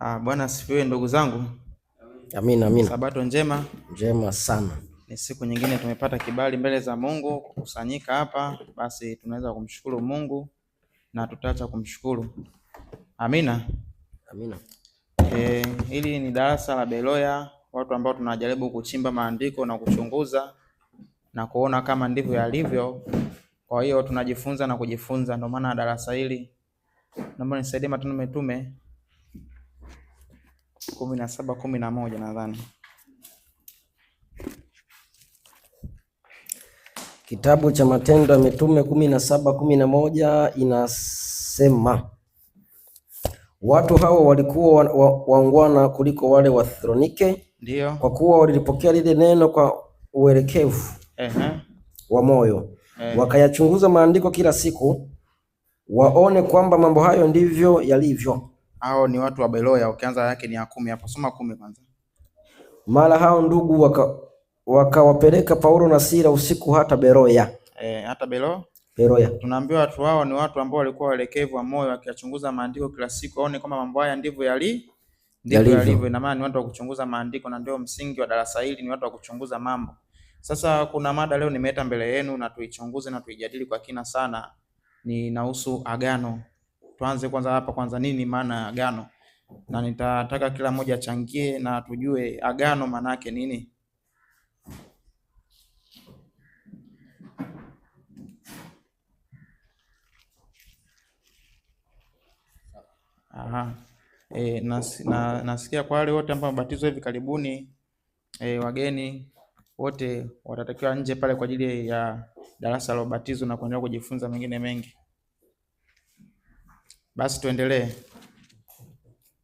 Bwana sifiwe ndugu zangu. Amina, amina. Sabato njema. Njema sana. Ni siku nyingine tumepata kibali mbele za Mungu kukusanyika hapa, basi tunaweza kumshukuru Mungu na tutaacha kumshukuru. Amina. Amina. Hili ni darasa la Beloya, watu ambao tunajaribu kuchimba maandiko na kuchunguza na kuona kama ndivyo yalivyo. Kwa hiyo tunajifunza na kujifunza, ndio maana darasa hili. Naomba nisaidie Matendo ya Mitume 17:11 nadhani. Kitabu cha Matendo ya Mitume 17:11 inasema, watu hawa walikuwa waungwana kuliko wale wa Thesalonike, ndio, kwa kuwa walipokea lile neno kwa uelekevu wa moyo. Wakayachunguza maandiko kila siku waone kwamba mambo hayo ndivyo yalivyo. Hao ni watu wa Beloya, ukianza yake ni ya 10 hapo, soma 10 kwanza. Mara hao ndugu wakawapeleka Paulo na Sila usiku hata Beroya. Hata Beroya. Tunaambiwa watu hao ni watu ambao walikuwa waelekevu wa moyo, wakichunguza maandiko kila siku waone kama mambo haya ndivyo yalivyo. Ina maana ni watu wa kuchunguza maandiko, na ndio msingi wa darasa hili, ni watu wa kuchunguza mambo. Sasa kuna mada leo nimeleta mbele yenu na tuichunguze na tuijadili kwa kina sana. Ni inahusu agano. Tuanze kwanza hapa kwanza, nini maana ya agano? Na nitataka kila mmoja achangie na tujue agano maana yake nini. Nasikia kwa wale wote ambao wamebatizwa hivi karibuni, wageni wote watatakiwa nje pale kwa ajili ya darasa la ubatizo na kuendelea kujifunza mengine mengi. Basi tuendelee.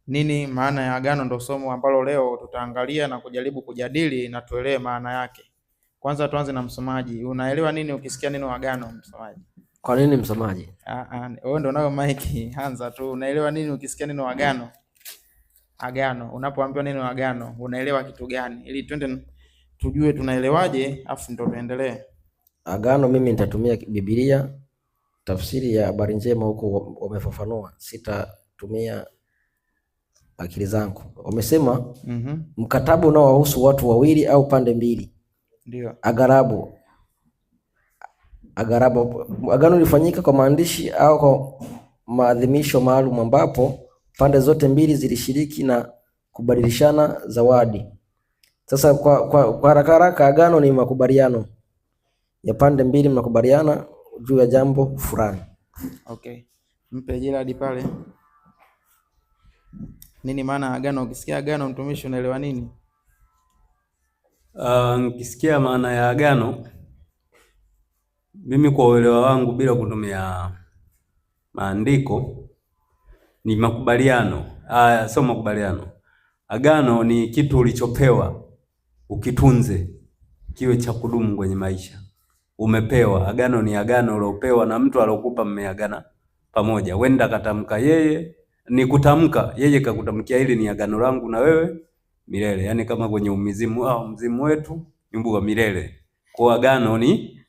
Nini maana ya agano? Ndio somo ambalo leo tutaangalia na kujaribu kujadili na tuelewe maana yake. Kwanza tuanze na msomaji. Unaelewa nini ukisikia neno agano, msomaji? Kwa nini msomaji? Wewe ndio unao mic, anza tu. Unaelewa nini ukisikia neno agano? Agano, unapoambiwa neno agano, unaelewa kitu gani? Ili twende tujue tunaelewaje, afu ndio tuendelee. Agano, mimi nitatumia Biblia, tafsiri ya Habari Njema huko wamefafanua, sitatumia akili zangu. Wamesema mkataba unaowahusu watu wawili au pande mbili. Ndio. Agano lilifanyika kwa maandishi au kwa maadhimisho maalum ambapo pande zote mbili zilishiriki na kubadilishana zawadi. Sasa kwa haraka agano ni makubaliano ya pande mbili, mnakubaliana juu ya jambo fulani. Okay. Mpe Gerald pale. Nini maana agano? Ukisikia agano, mtumishi, unaelewa nini? Nikisikia maana ya agano, mimi kwa uelewa wangu bila kutumia maandiko, ni makubaliano. Sio makubaliano. Agano ni kitu ulichopewa ukitunze kiwe cha kudumu kwenye maisha. Umepewa. Agano ni agano uliopewa na mtu alokupa, mmeagana pamoja. Wenda katamka yeye, ni kutamka yeye kakutamkia, hili ni agano langu na wewe milele. Yaani kama kwenye umizimu, mzimu wetu nyumbu wa milele. Kwa agano ni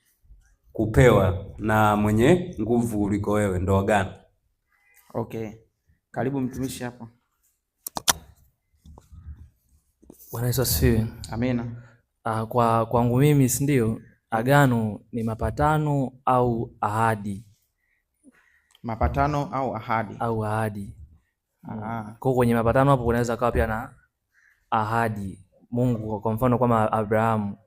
kupewa na mwenye nguvu kuliko wewe, ndo agano. Okay. Karibu mtumishi hapo. Bwana Yesu asifiwe. Amina. Kwangu mimi, si ndio, agano ni mapatano au ahadi. Mapatano au ahadi. Kwa kwenye mapatano hapo kunaweza kawa pia na ahadi. Mungu kwa mfano kama Abrahamu,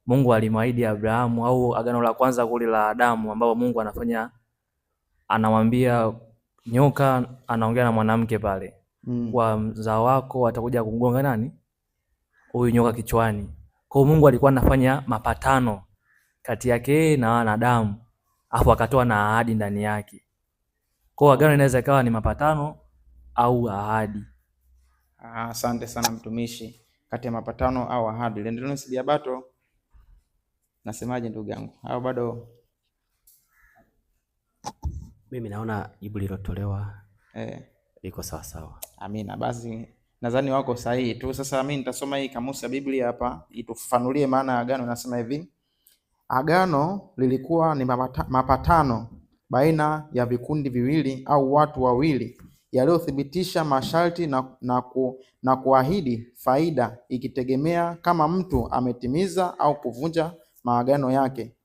Mungu alimwahidi Abrahamu, au agano la kwanza kule la Adamu ambapo Mungu anamwambia nyoka, anaongea na mwanamke pale, kwa mzao wako atakuja kumgonga nani? Huyu nyoka kichwani. Kwa Mungu alikuwa anafanya mapatano kati yake na wanadamu, afu akatoa na ahadi ndani yake. Kwa agano inaweza ikawa ni mapatano au ahadi. Asante sana mtumishi. Kati ya mapatano au ahadi. Lendeloni Sidiabato, nasemaje ndugu yangu? Au bado? Mimi naona jibu lilotolewa liko sawa sawa. Amina. Basi nadhani wako sahihi tu. Sasa mimi nitasoma hii kamusi ya Biblia hapa itufafanulie maana ya agano. Nasema hivi: agano lilikuwa ni mapatano baina ya vikundi viwili au watu wawili yaliyothibitisha masharti na kuahidi faida, ikitegemea kama mtu ametimiza au kuvunja maagano yake.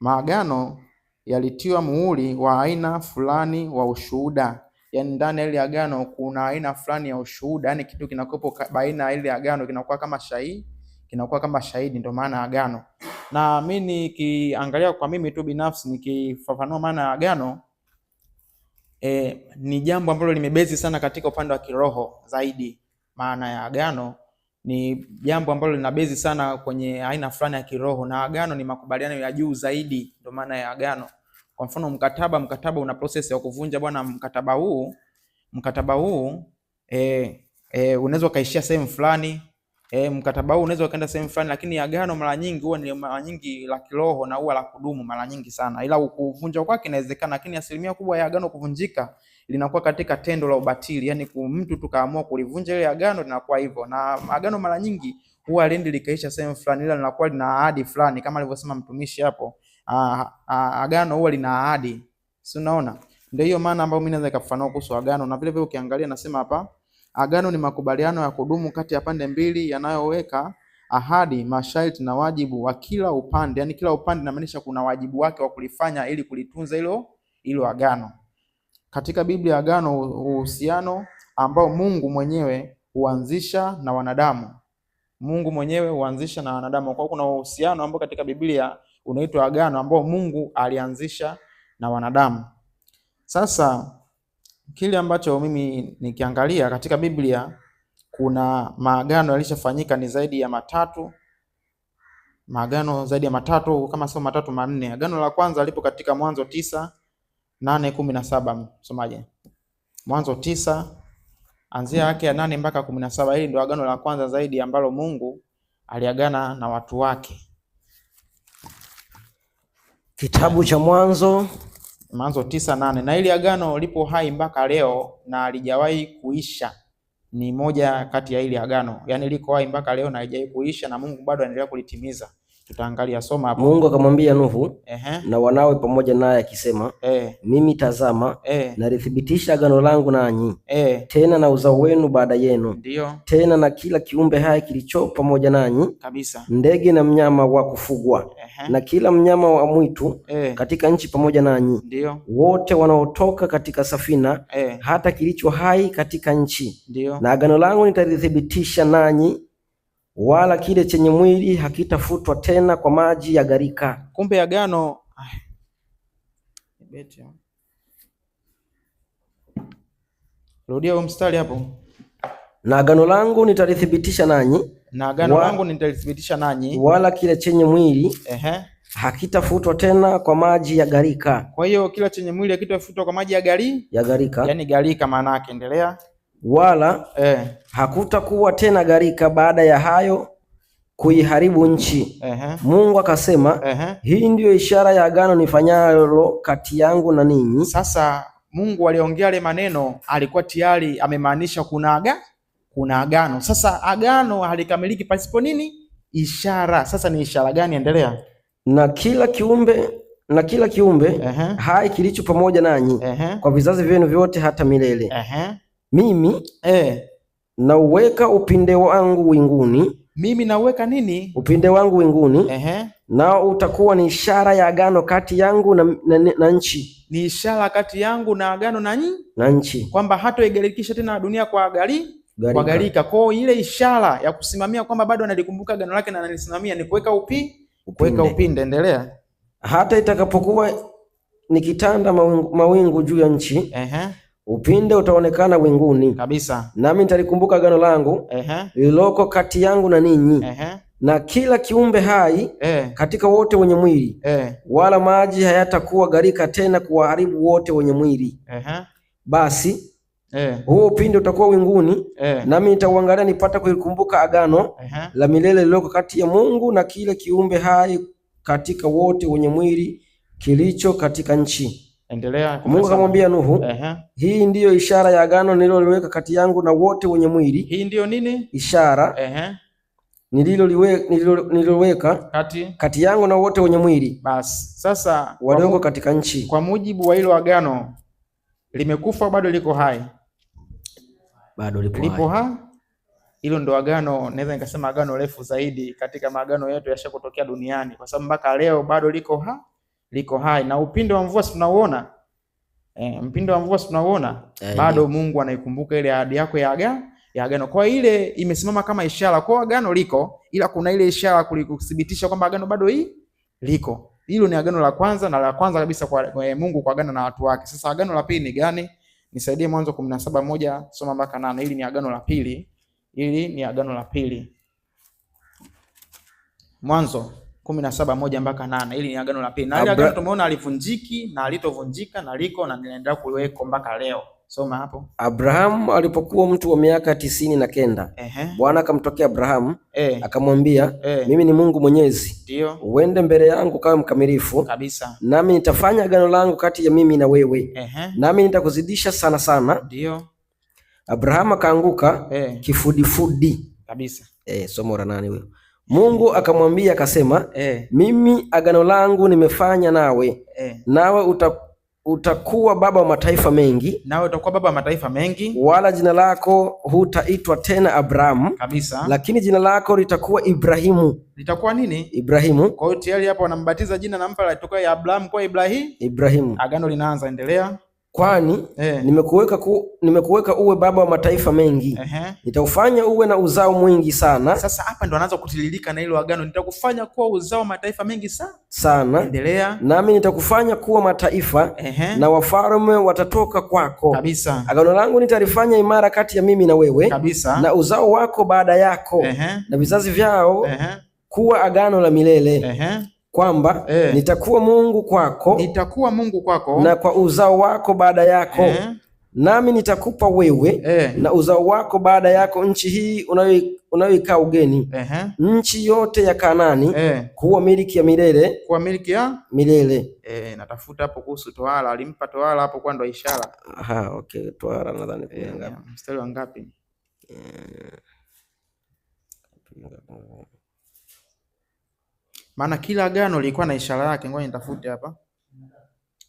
Maagano yalitiwa muhuri wa aina fulani wa ushuhuda. Yaani ndani ya ile agano kuna aina fulani ya ushuhuda, yani kitu kinakuwepo baina ya ile agano kinakuwa kama shahidi, ndio maana agano. Na mimi nikiangalia kwa mimi tu binafsi nikifafanua maana ya agano, ni jambo ambalo limebezi sana katika upande wa kiroho zaidi. Maana ya agano ni jambo ambalo linabezi sana kwenye aina fulani ya kiroho, na agano ni makubaliano ya juu zaidi, ndio maana ya agano. Kwa mfano mkataba una process ya kuvunja. Bwana, mkataba huu unaweza kaishia sehemu fulani, mkataba huu unaweza kaenda sehemu fulani, lakini agano mara nyingi huwa ni mara nyingi la kiroho na huwa la kudumu mara nyingi sana. Ila kuvunja kwake inawezekana, lakini asilimia kubwa ya agano kuvunjika linakuwa katika tendo la ubatili, yani mtu tukaamua kulivunja ile agano, linakuwa hivyo. Na agano mara nyingi huwa lendi likaisha sehemu fulani, ila linakuwa lina ahadi fulani, kama alivyosema mtumishi hapo. Agano huwa lina ahadi, si unaona? Ndio hiyo maana ambayo mimi naweza kufafanua kuhusu agano. Na vile vile ukiangalia nasema hapa, agano ni makubaliano ya kudumu kati ya pande mbili yanayoweka ahadi, masharti na wajibu wa kila upande. Yani kila upande inamaanisha kuna wajibu wake wa kulifanya ili kulitunza hilo agano. Katika Biblia agano uhusiano ambao Mungu mwenyewe huanzisha na wanadamu. Mungu mwenyewe huanzisha na wanadamu. Kwa kuna uhusiano ambao katika Biblia unaitwa agano ambao Mungu alianzisha na wanadamu. Sasa kile ambacho mimi nikiangalia katika Biblia, kuna maagano yalishafanyika ni zaidi ya matatu. Maagano zaidi ya matatu, kama sio matatu manne. Agano la kwanza lipo katika Mwanzo 9:8-17. Msomaje? Mwanzo 9 anzia yake ya 8 mpaka 17. Hili ndio agano la kwanza zaidi ambalo Mungu aliagana na watu wake. Kitabu cha Mwanzo 9:8. Na hili agano lipo hai mpaka leo na halijawahi kuisha. Ni moja kati ya hili agano, yani liko hai mpaka leo na halijawahi kuisha, na Mungu bado anaendelea kulitimiza. Tutaangalia, soma hapo. Mungu akamwambia Nuhu na wanawe pamoja naye akisema, mimi tazama, nalithibitisha agano langu nanyi, tena na uzao wenu baada yenu, ndio tena na kila kiumbe hai kilicho pamoja nanyi kabisa, ndege na mnyama wa kufugwa, na kila mnyama wa mwitu katika nchi pamoja nanyi, ndio wote wanaotoka katika safina, hata kilicho hai katika nchi. Ndio. Na agano langu nitalithibitisha nanyi, wala kile chenye mwili hakitafutwa tena kwa maji ya gharika. Kumbe agano, rudia huo mstari hapo. Na agano langu nitalithibitisha nanyi, na agano langu nitalithibitisha nanyi, wala kile chenye mwili hakitafutwa tena kwa maji ya gharika. Kwa hiyo kila chenye mwili hakitafutwa kwa maji ya gharika, yani gharika maana yake, endelea. Wala hakutakuwa tena gharika baada ya hayo kuiharibu nchi. Mungu akasema, hii ndiyo ishara ya agano nifanyalo kati yangu na ninyi. Sasa Mungu aliongea yale maneno, alikuwa tayari amemaanisha kuna agano. Sasa agano halikamiliki pasipo nini? Ishara. Sasa ni ishara gani? Endelea. Na kila kiumbe hai kilicho pamoja nanyi kwa vizazi vyenu vyote hata milele. Mimi nauweka upinde wangu winguni. Mimi nauweka nini? Upinde wangu winguni. Nao utakuwa ni ishara ya agano kati yangu na nchi. Ni ishara kati yangu na agano na nchi, kwamba hatoigarikisha tena dunia kwa gharika. Kwa ile ishara ya kusimamia kwamba bado analikumbuka agano lake na analisimamia ni kuweka upinde. Endelea. Hata itakapokuwa nikitanda mawingu juu ya nchi, upinde utaonekana winguni kabisa, nami nitalikumbuka agano langu lililoko kati yangu na ninyi na kila kiumbe hai katika wote wenye mwili, wala maji hayatakuwa gharika tena kuwaharibu wote wenye mwili. Basi huo upinde utakuwa winguni, nami nitauangalia nipata kulikumbuka agano la milele lililoko kati ya Mungu na kile kiumbe hai katika wote wenye mwili kilicho katika nchi. Endelea. Mungu akamwambia Nuhu, hii ndiyo ishara ya agano nililoliweka kati yangu na wote wenye mwili. Hii ndiyo nini? Ishara nililoliweka kati yangu na wote wenye mwili. Basi sasa walioko katika nchi. Kwa mujibu wa hilo agano, limekufa bado liko hai? bado lipo hai. Hilo ndo agano, naweza nikasema agano refu zaidi katika maagano yetu yashakotokea duniani, kwa sababu mpaka leo bado liko hai. Na upinde wa mvua tunauona, mpinde wa mvua tunauona, bado Mungu anaikumbuka ile ahadi yako ya agano. Kwa ile imesimama kama ishara, kwa agano liko, ila kuna ile ishara kuthibitisha kwamba agano bado liko. Hilo ni agano la kwanza, na la kwanza kabisa kwa Mungu kwa agano na watu wake. Sasa agano la pili ni gani? Nisaidie Mwanzo 17:1 soma mpaka 8. Hili ni agano la pili. Mwanzo 17:1 mpaka 8. Hili ni agano la pili. Na ile agano tumeona alivunjiki na alitovunjika na liko na linaendelea kuweko mpaka leo. Soma hapo. Abrahamu alipokuwa mtu wa miaka 99, Bwana akamtokea Abrahamu akamwambia, mimi ni Mungu Mwenyezi. Ndio. Uende mbele yangu kama mkamilifu kabisa, nami nitafanya agano langu kati ya mimi na wewe, nami nitakuzidisha sana sana. Ndio. Abrahamu akaanguka kifudifudi kabisa. Somo la 8 huyo. Mungu akamwambia akasema, mimi agano langu nimefanya nawe, nawe utakuwa baba wa mataifa mengi, wala jina lako hutaitwa tena Abrahamu kabisa, lakini jina lako litakuwa Ibrahimu. Litakuwa nini? Ibrahimu. Kwa hiyo tayari hapo wanambatiza jina na mpa litoka ya Abrahamu kwa Ibrahimu. Agano linaanza, endelea. Kwani nimekuweka uwe baba wa mataifa mengi, nitaufanya uwe na uzao mwingi sana. Sasa hapa ndo anaanza kutililika na hilo agano, nitakufanya kuwa uzao mataifa mengi sana. Endelea. Nami nitakufanya kuwa mataifa, na wafalme watatoka kwako kabisa. Agano langu nitalifanya imara kati ya mimi na wewe kabisa, na uzao wako baada yako, na vizazi vyao kuwa agano la milele, kwamba nitakuwa Mungu kwako, na kwa uzao wako baada yako, nami nitakupa wewe na uzao wako baada yako nchi hii unayoikaa ugeni, nchi yote ya Kanaani, kuwa miliki ya milele. Natafuta hapo kuhusu tohara, alimpa tohara hapo kwa ndo ishara. Okay, tohara nadhani pia mstari wa ngapi? Maana kila agano lilikuwa na ishara yake. Ngoja nitafute hapa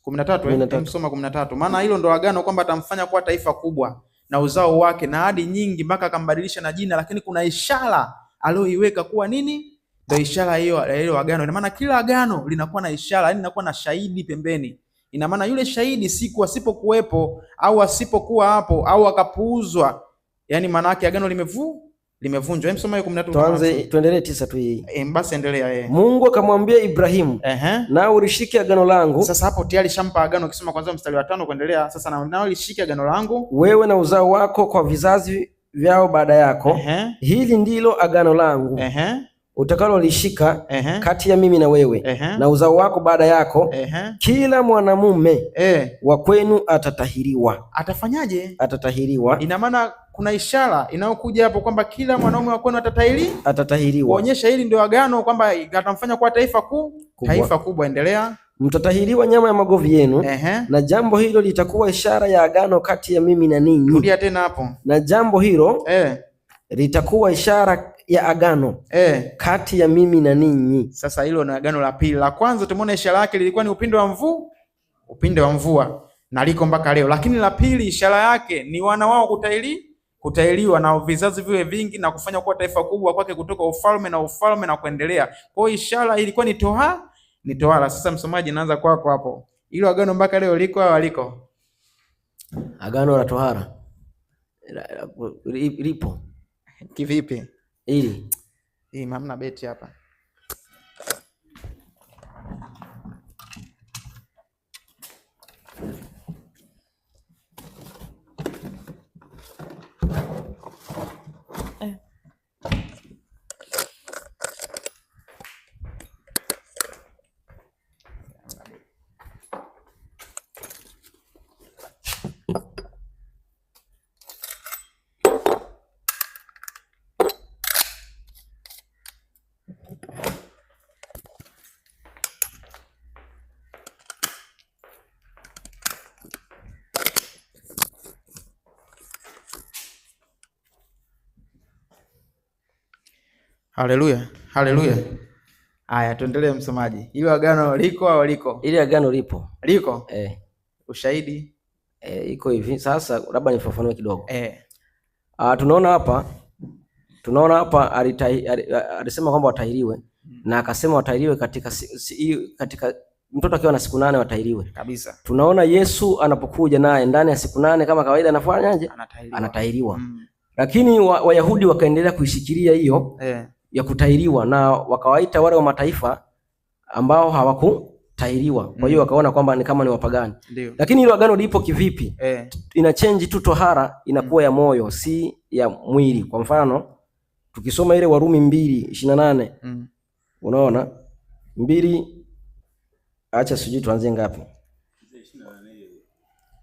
13. Msoma 13. Maana hilo ndo agano kwamba atamfanya kuwa taifa kubwa na uzao wake na ahadi nyingi, mpaka akambadilisha na jina, lakini kuna ishara aliyoiweka kuwa nini? Ndio ishara hiyo agano. Ina maana kila agano linakuwa na ishara, yani linakuwa na shahidi pembeni. Ina maana yule shahidi siku asipokuwepo au asipokuwa hapo au akapuuzwa, yani maana yake agano limevunjwa. Msoma hiyo 13. Tuendelee 9 tu hii. Basi endelea. Mungu akamwambia Ibrahimu, na ulishike agano langu. Sasa hapo tayari shampa agano, ukisoma kwanza mstari wa 5 kuendelea. Sasa na ulishike agano langu wewe na uzao wako kwa vizazi vyao baada yako. Hili ndilo agano langu utakalolishika kati ya mimi na wewe na uzao wako baada yako. Kila mwanamume wa kwenu atatahiriwa. Atafanyaje? Atatahiriwa. Ina maana kuna ishara inayokuja hapo kwamba kila mwanaume wa kwenu atatahiriwa. Kuonyesha hili ndio agano kwamba atamfanya kuwa taifa kubwa. Endelea. Mtatahiriwa nyama ya magovi yenu, na jambo hilo litakuwa ishara ya agano kati ya mimi na ninyi. Rudia tena hapo. Na jambo hilo litakuwa ishara ya agano kati ya mimi na ninyi. Sasa hilo ni agano la pili. La kwanza tumeona ishara yake lilikuwa ni upinde wa mvua na liko mpaka leo. Lakini la pili ishara yake ni wana wao kutahiriwa na vizazi viwe vingi na kufanya kuwa taifa kubwa kwake, kutoka ufalme na kuendelea. Kwa hiyo ishara ilikuwa ni tohara. Sasa msomaji, naanza kwako hapo. Hilo agano mpaka leo liko au haliko? Agano la tohara lipo. Kivipi? Hii hamna beti hapa. Haleluya. Haya, tuendelee msomaji. Hilo agano liko au liko? Ile agano lipo. Liko? Ushahidi? Iko hivi. Sasa labda nifafanue kidogo. tunaona hapa alisema kwamba watahiriwe na akasema watahiriwe katika mtoto akiwa na siku 8 watahiriwe kabisa. Tunaona Yesu anapokuja naye ndani ya siku 8 kama kawaida anafanyaje? Anatahiriwa. Lakini Wayahudi wakaendelea kuishikilia hiyo ya kutahiriwa na wakawaita wale wa mataifa ambao hawakutahiriwa. Kwa hiyo wakaona kwamba ni kama ni wapagani. Lakini hilo agano lipo kivipi? Ina change tu tohara inakuwa ya moyo, si ya mwili. Kwa mfano tukisoma ile Warumi 2:28 unaona 2, acha sijui tuanzie ngapi?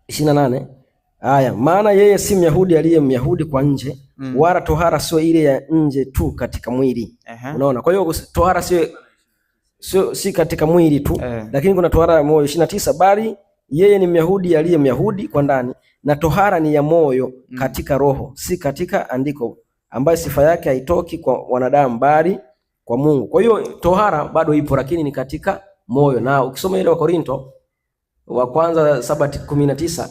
28. Haya, maana yeye si Myahudi aliye Myahudi kwa nje, wala tohara sio ile ya nje tu katika mwili. Unaona? Kwa hiyo tohara si katika mwili tu, lakini kuna tohara ya moyo. 29, bali yeye ni Myahudi aliye Myahudi kwa ndani, na tohara ni ya moyo katika roho, si katika andiko, ambaye sifa yake haitoki kwa wanadamu bali kwa Mungu. Kwa hiyo tohara bado ipo, lakini ni katika moyo. Na ukisoma ile wa Korinto wa kwanza 7:19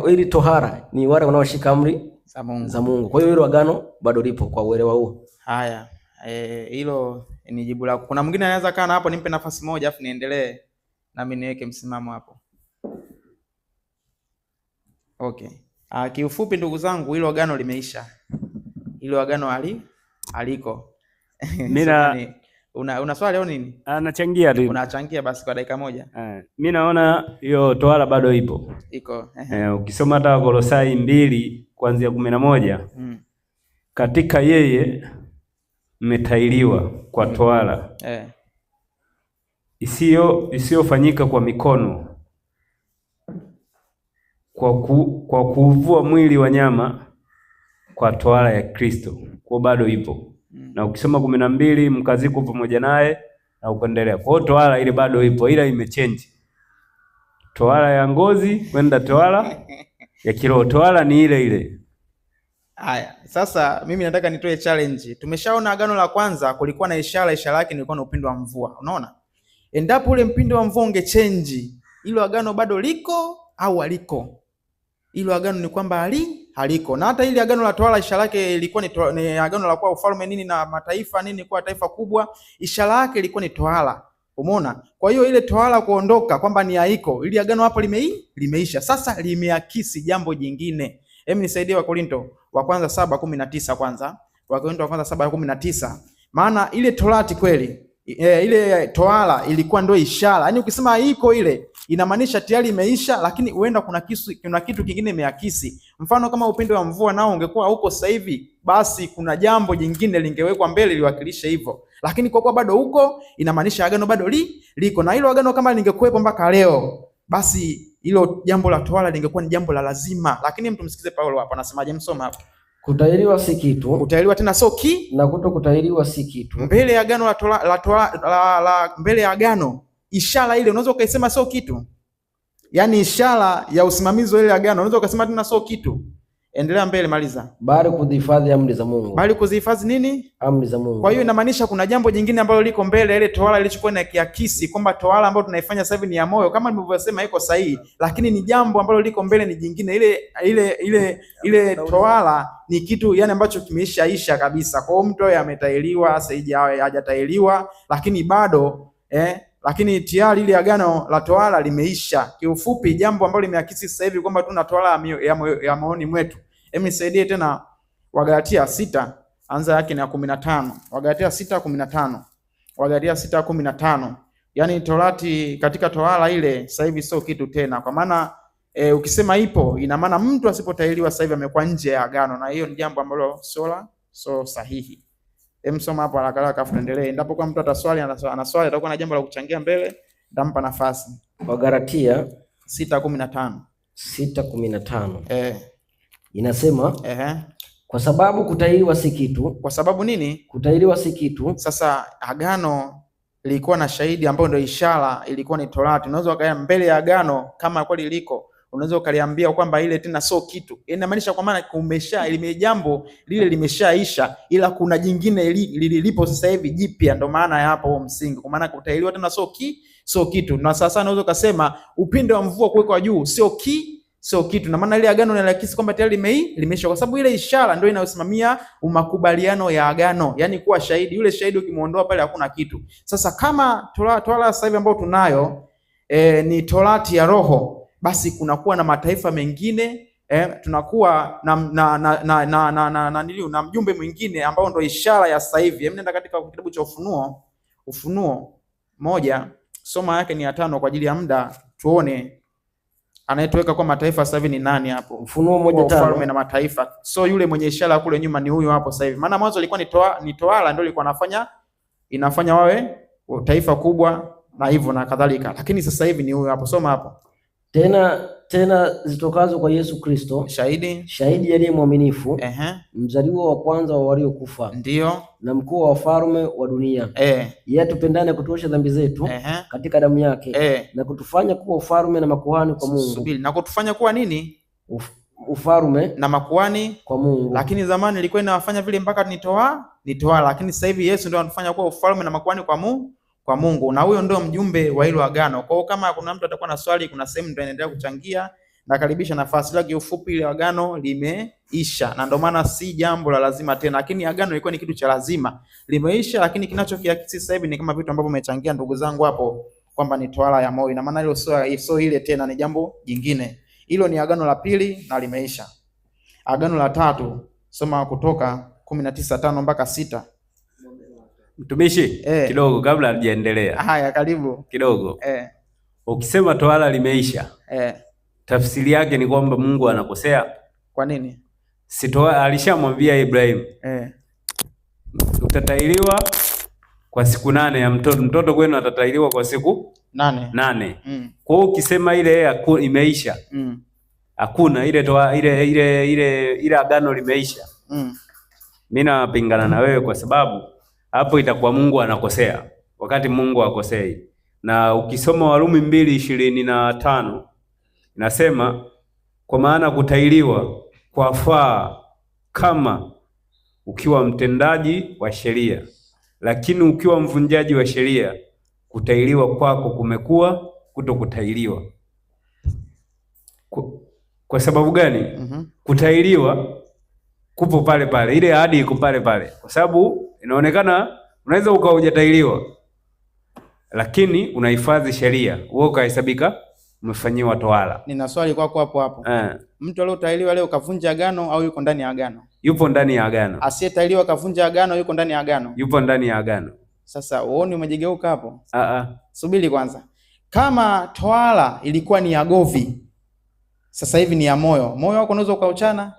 ili tohara ni wale wanaoshika amri za Mungu. Kwa hiyo hilo agano bado lipo kwa uelewa huo. Haya, hilo ni jibu lako. Kuna mwingine anaweza kaa hapo, nimpe nafasi moja afu niendelee nami niweke msimamo hapo. Okay. Kiufupi ndugu zangu, hilo agano limeisha. Hilo agano aliko. Mimi una swali au nini? Anachangia tu. Unachangia basi kwa dakika moja. Mimi naona hiyo tohara bado ipo. Iko. Ukisoma hata Kolosai 2 kuanzia 11, katika yeye mmetahiriwa kwa tohara isiyofanyika kwa mikono, kwa kuvua mwili wa nyama kwa tohara ya Kristo. Kwa bado ipo. Na ukisoma 12, mkazikwa pamoja naye na ukaendelea. Kwa hiyo tohara ile bado ipo, ila imechange. Tohara ya ngozi kwenda tohara ya kiroho. Tohara ni ile ile. Haya, sasa mimi nataka nitoe challenge. Tumeshaona agano la kwanza kulikuwa na ishara yake ilikuwa na upindo wa mvua. Unaona? Endapo ule mpindo wa mvua ungechange, hilo agano bado liko au haliko? Hilo agano ni kwamba haliko. Na hata ile agano la tohara ishara yake ilikuwa ni agano la kuwa ufalme nini na mataifa nini, kwa taifa kubwa, ishara yake ilikuwa ni tohara. Umeona? Kwa hiyo ile tohara kuondoka kwamba ni haiko, ile agano hapo limeisha. Sasa limeakisi jambo jingine. Hebu nisaidie Wakorinto wa kwanza 7:19 kwanza. Wakorinto wa kwanza 7:19. Maana ile torati kweli, ile tohara ilikuwa ndio ishara. Yaani ukisema haiko ile inamaanisha tayari imeisha, lakini huenda kuna kitu kingine imeakisi. Mfano kama upinde wa mvua nao ungekuwa huko sasa hivi, basi kuna jambo jingine lingewekwa mbele liwakilishe hivyo. Lakini kwa kuwa bado huko, inamaanisha agano bado liko. Na hilo agano kama lingekuwepo mpaka leo, basi hilo jambo la tohara lingekuwa ni jambo la lazima. Lakini mtu msikize Paulo hapa anasemaje, msoma hapa. Kutahiriwa si kitu. Kutahiriwa tena sio na kutahiriwa si kitu. Mbele ya agano la mbele ya agano, ishara ile unaweza ukaisema sio kitu. Yaani ishara ya usimamizi wa ile agano unaweza ukasema tena sio kitu. Endelea mbele, maliza. Bali kuzihifadhi amri za Mungu. Bali kuzihifadhi nini? Amri za Mungu. Kwa hiyo inamaanisha kuna jambo jingine ambalo liko mbele ile tohara ilichokuwa na kiakisi kwamba tohara ambayo tunaifanya sasa hivi ni ya moyo kama nilivyosema iko sahihi, lakini ni jambo ambalo liko mbele ni jingine. Ile tohara ni kitu yani ambacho kimeishaisha kabisa. Kwa hiyo mtu ametahiriwa, hajatahiriwa, lakini bado lakini tayari ile agano la tohara limeisha. Kiufupi jambo ambalo limeakisi sasa hivi kwamba tuna tohara ya moyoni mwetu. Hebu nisaidie tena Wagalatia 6 anza yake na 15. Wagalatia 6:15. Wagalatia 6:15. Yaani torati katika tohara ile sasa hivi sio kitu tena. Kwa maana ukisema ipo ina maana mtu asipotahiriwa sasa hivi amekuwa nje ya agano, na hiyo ni jambo ambalo sio sahihi. Soma hapo haraka haraka afu tuendelee. Endapo kwa mtu ataswali anaswali atakuwa na jambo la kuchangia mbele, ndampa nafasi. Wagalatia 6:15. 6:15. Inasema kwa sababu kutahiriwa si kitu. Kwa sababu nini? Kutahiriwa si kitu. Sasa agano lilikuwa na shahidi ambayo ndio ishara, ilikuwa ni torati. Unaweza ukaenda mbele ya agano kama kweli liko, unaweza ukaliambia kwamba ile tena sio kitu. Inamaanisha kwa maana ile jambo lile limeshaisha, ila kuna jingine lilipo sasa hivi jipya. Ndio maana ya hapo msingi. Kwa maana kutahiriwa tena sio kitu. Na sasa unaweza kusema upinde wa mvua kuwekwa juu sio kitu. Na maana ile agano linakisi kwamba tayari limeisha, kwa sababu ile ishara ndio inayosimamia makubaliano ya agano, yani kuwa shahidi. Yule shahidi ukimuondoa pale hakuna kitu. Sasa kama Torati sasa hivi ambayo tunayo ni Torati ya roho, basi kunakuwa na mataifa mengine tunakuwa na mjumbe mwingine ambao ndio ishara ya sasa hivi. Nenda katika kitabu cha Ufunuo 1, soma yake ni ya 5 kwa ajili ya muda, tuone anayetoweka kwa mataifa sasa hivi ni nani hapo. Ufunuo 1:5, ufalme na mataifa. So yule mwenye ishara kule nyuma ni huyo hapo sasa hivi. Maana mwanzo ilikuwa ni toala ndio ilikuwa inafanya wawe taifa kubwa na hivyo na kadhalika, lakini sasa hivi ni huyo hapo. Soma hapo. Tena zitokazo kwa Yesu Kristo, shahidi aliye mwaminifu, mzaliwa wa kwanza wa waliokufa, ndio, na mkuu wa wafalme wa dunia. Yeye atupendane kutuosha dhambi zetu katika damu yake, na kutufanya kuwa ufalme na makuhani kwa Mungu. Subiri, na kutufanya kuwa nini? Ufalme na makuhani kwa Mungu. Lakini zamani ilikuwa inawafanya vile mpaka nitoa, lakini sasa hivi Yesu ndio anatufanya kuwa ufalme na makuhani kwa Mungu, na huyo ndio mjumbe wa hilo agano. Kwa hiyo kama kuna mtu atakuwa na swali, kuna sehemu ndio inaendelea kuchangia, na karibisha nafasi. Laki ufupi, ile agano limeisha, na ndio maana si jambo la lazima tena, lakini agano ilikuwa ni kitu cha lazima, limeisha. Lakini kinachokiakisi sasa hivi ni kama vitu ambavyo umechangia ndugu zangu hapo, kwamba ni tohara ya moyo, na maana hilo sio ile tena, ni jambo jingine. Hilo ni agano la pili na limeisha. Agano la tatu, soma Kutoka 19:5 mpaka 6. Mtumishi, kidogo kabla hajaendelea. Haya, karibu. Kidogo. Ukisema tohara limeisha, tafsiri yake ni kwamba Mungu anakosea. Kwa nini? Alishamwambia Ibrahim, utatahiriwa kwa siku 8 ya mtoto kwenu atatahiriwa kwa siku 8. Kwa hiyo ukisema ile imeisha, hakuna ile agano limeisha. Mimi napingana na wewe, kwa sababu hapo itakuwa Mungu anakosea, wakati Mungu hakosei. Na ukisoma Warumi 2:25 nasema, kwa maana kutahiriwa kwafaa kama ukiwa mtendaji wa sheria, lakini ukiwa mvunjaji wa sheria, kutahiriwa kwako kumekuwa kutokutahiriwa. Kwa sababu gani? Kutahiriwa kupo pale pale, ile ahadi iko pale pale, kwa sababu inaonekana unaweza ukawa hujatahiriwa lakini unahifadhi sheria, wewe ukahesabika umefanyiwa tohara. Nina swali kwako hapo. Mtu aliyotahiriwa leo kavunja agano au yuko ndani ya agano? Yupo ndani ya agano. Asiyetahiriwa kavunja agano, yuko ndani ya agano? Yupo ndani ya agano. Sasa uone umejigeuka hapo. Subiri kwanza. Kama tohara ilikuwa ni ya govi, sasa hivi ni ya moyo. Moyo wako unaweza ukauchana?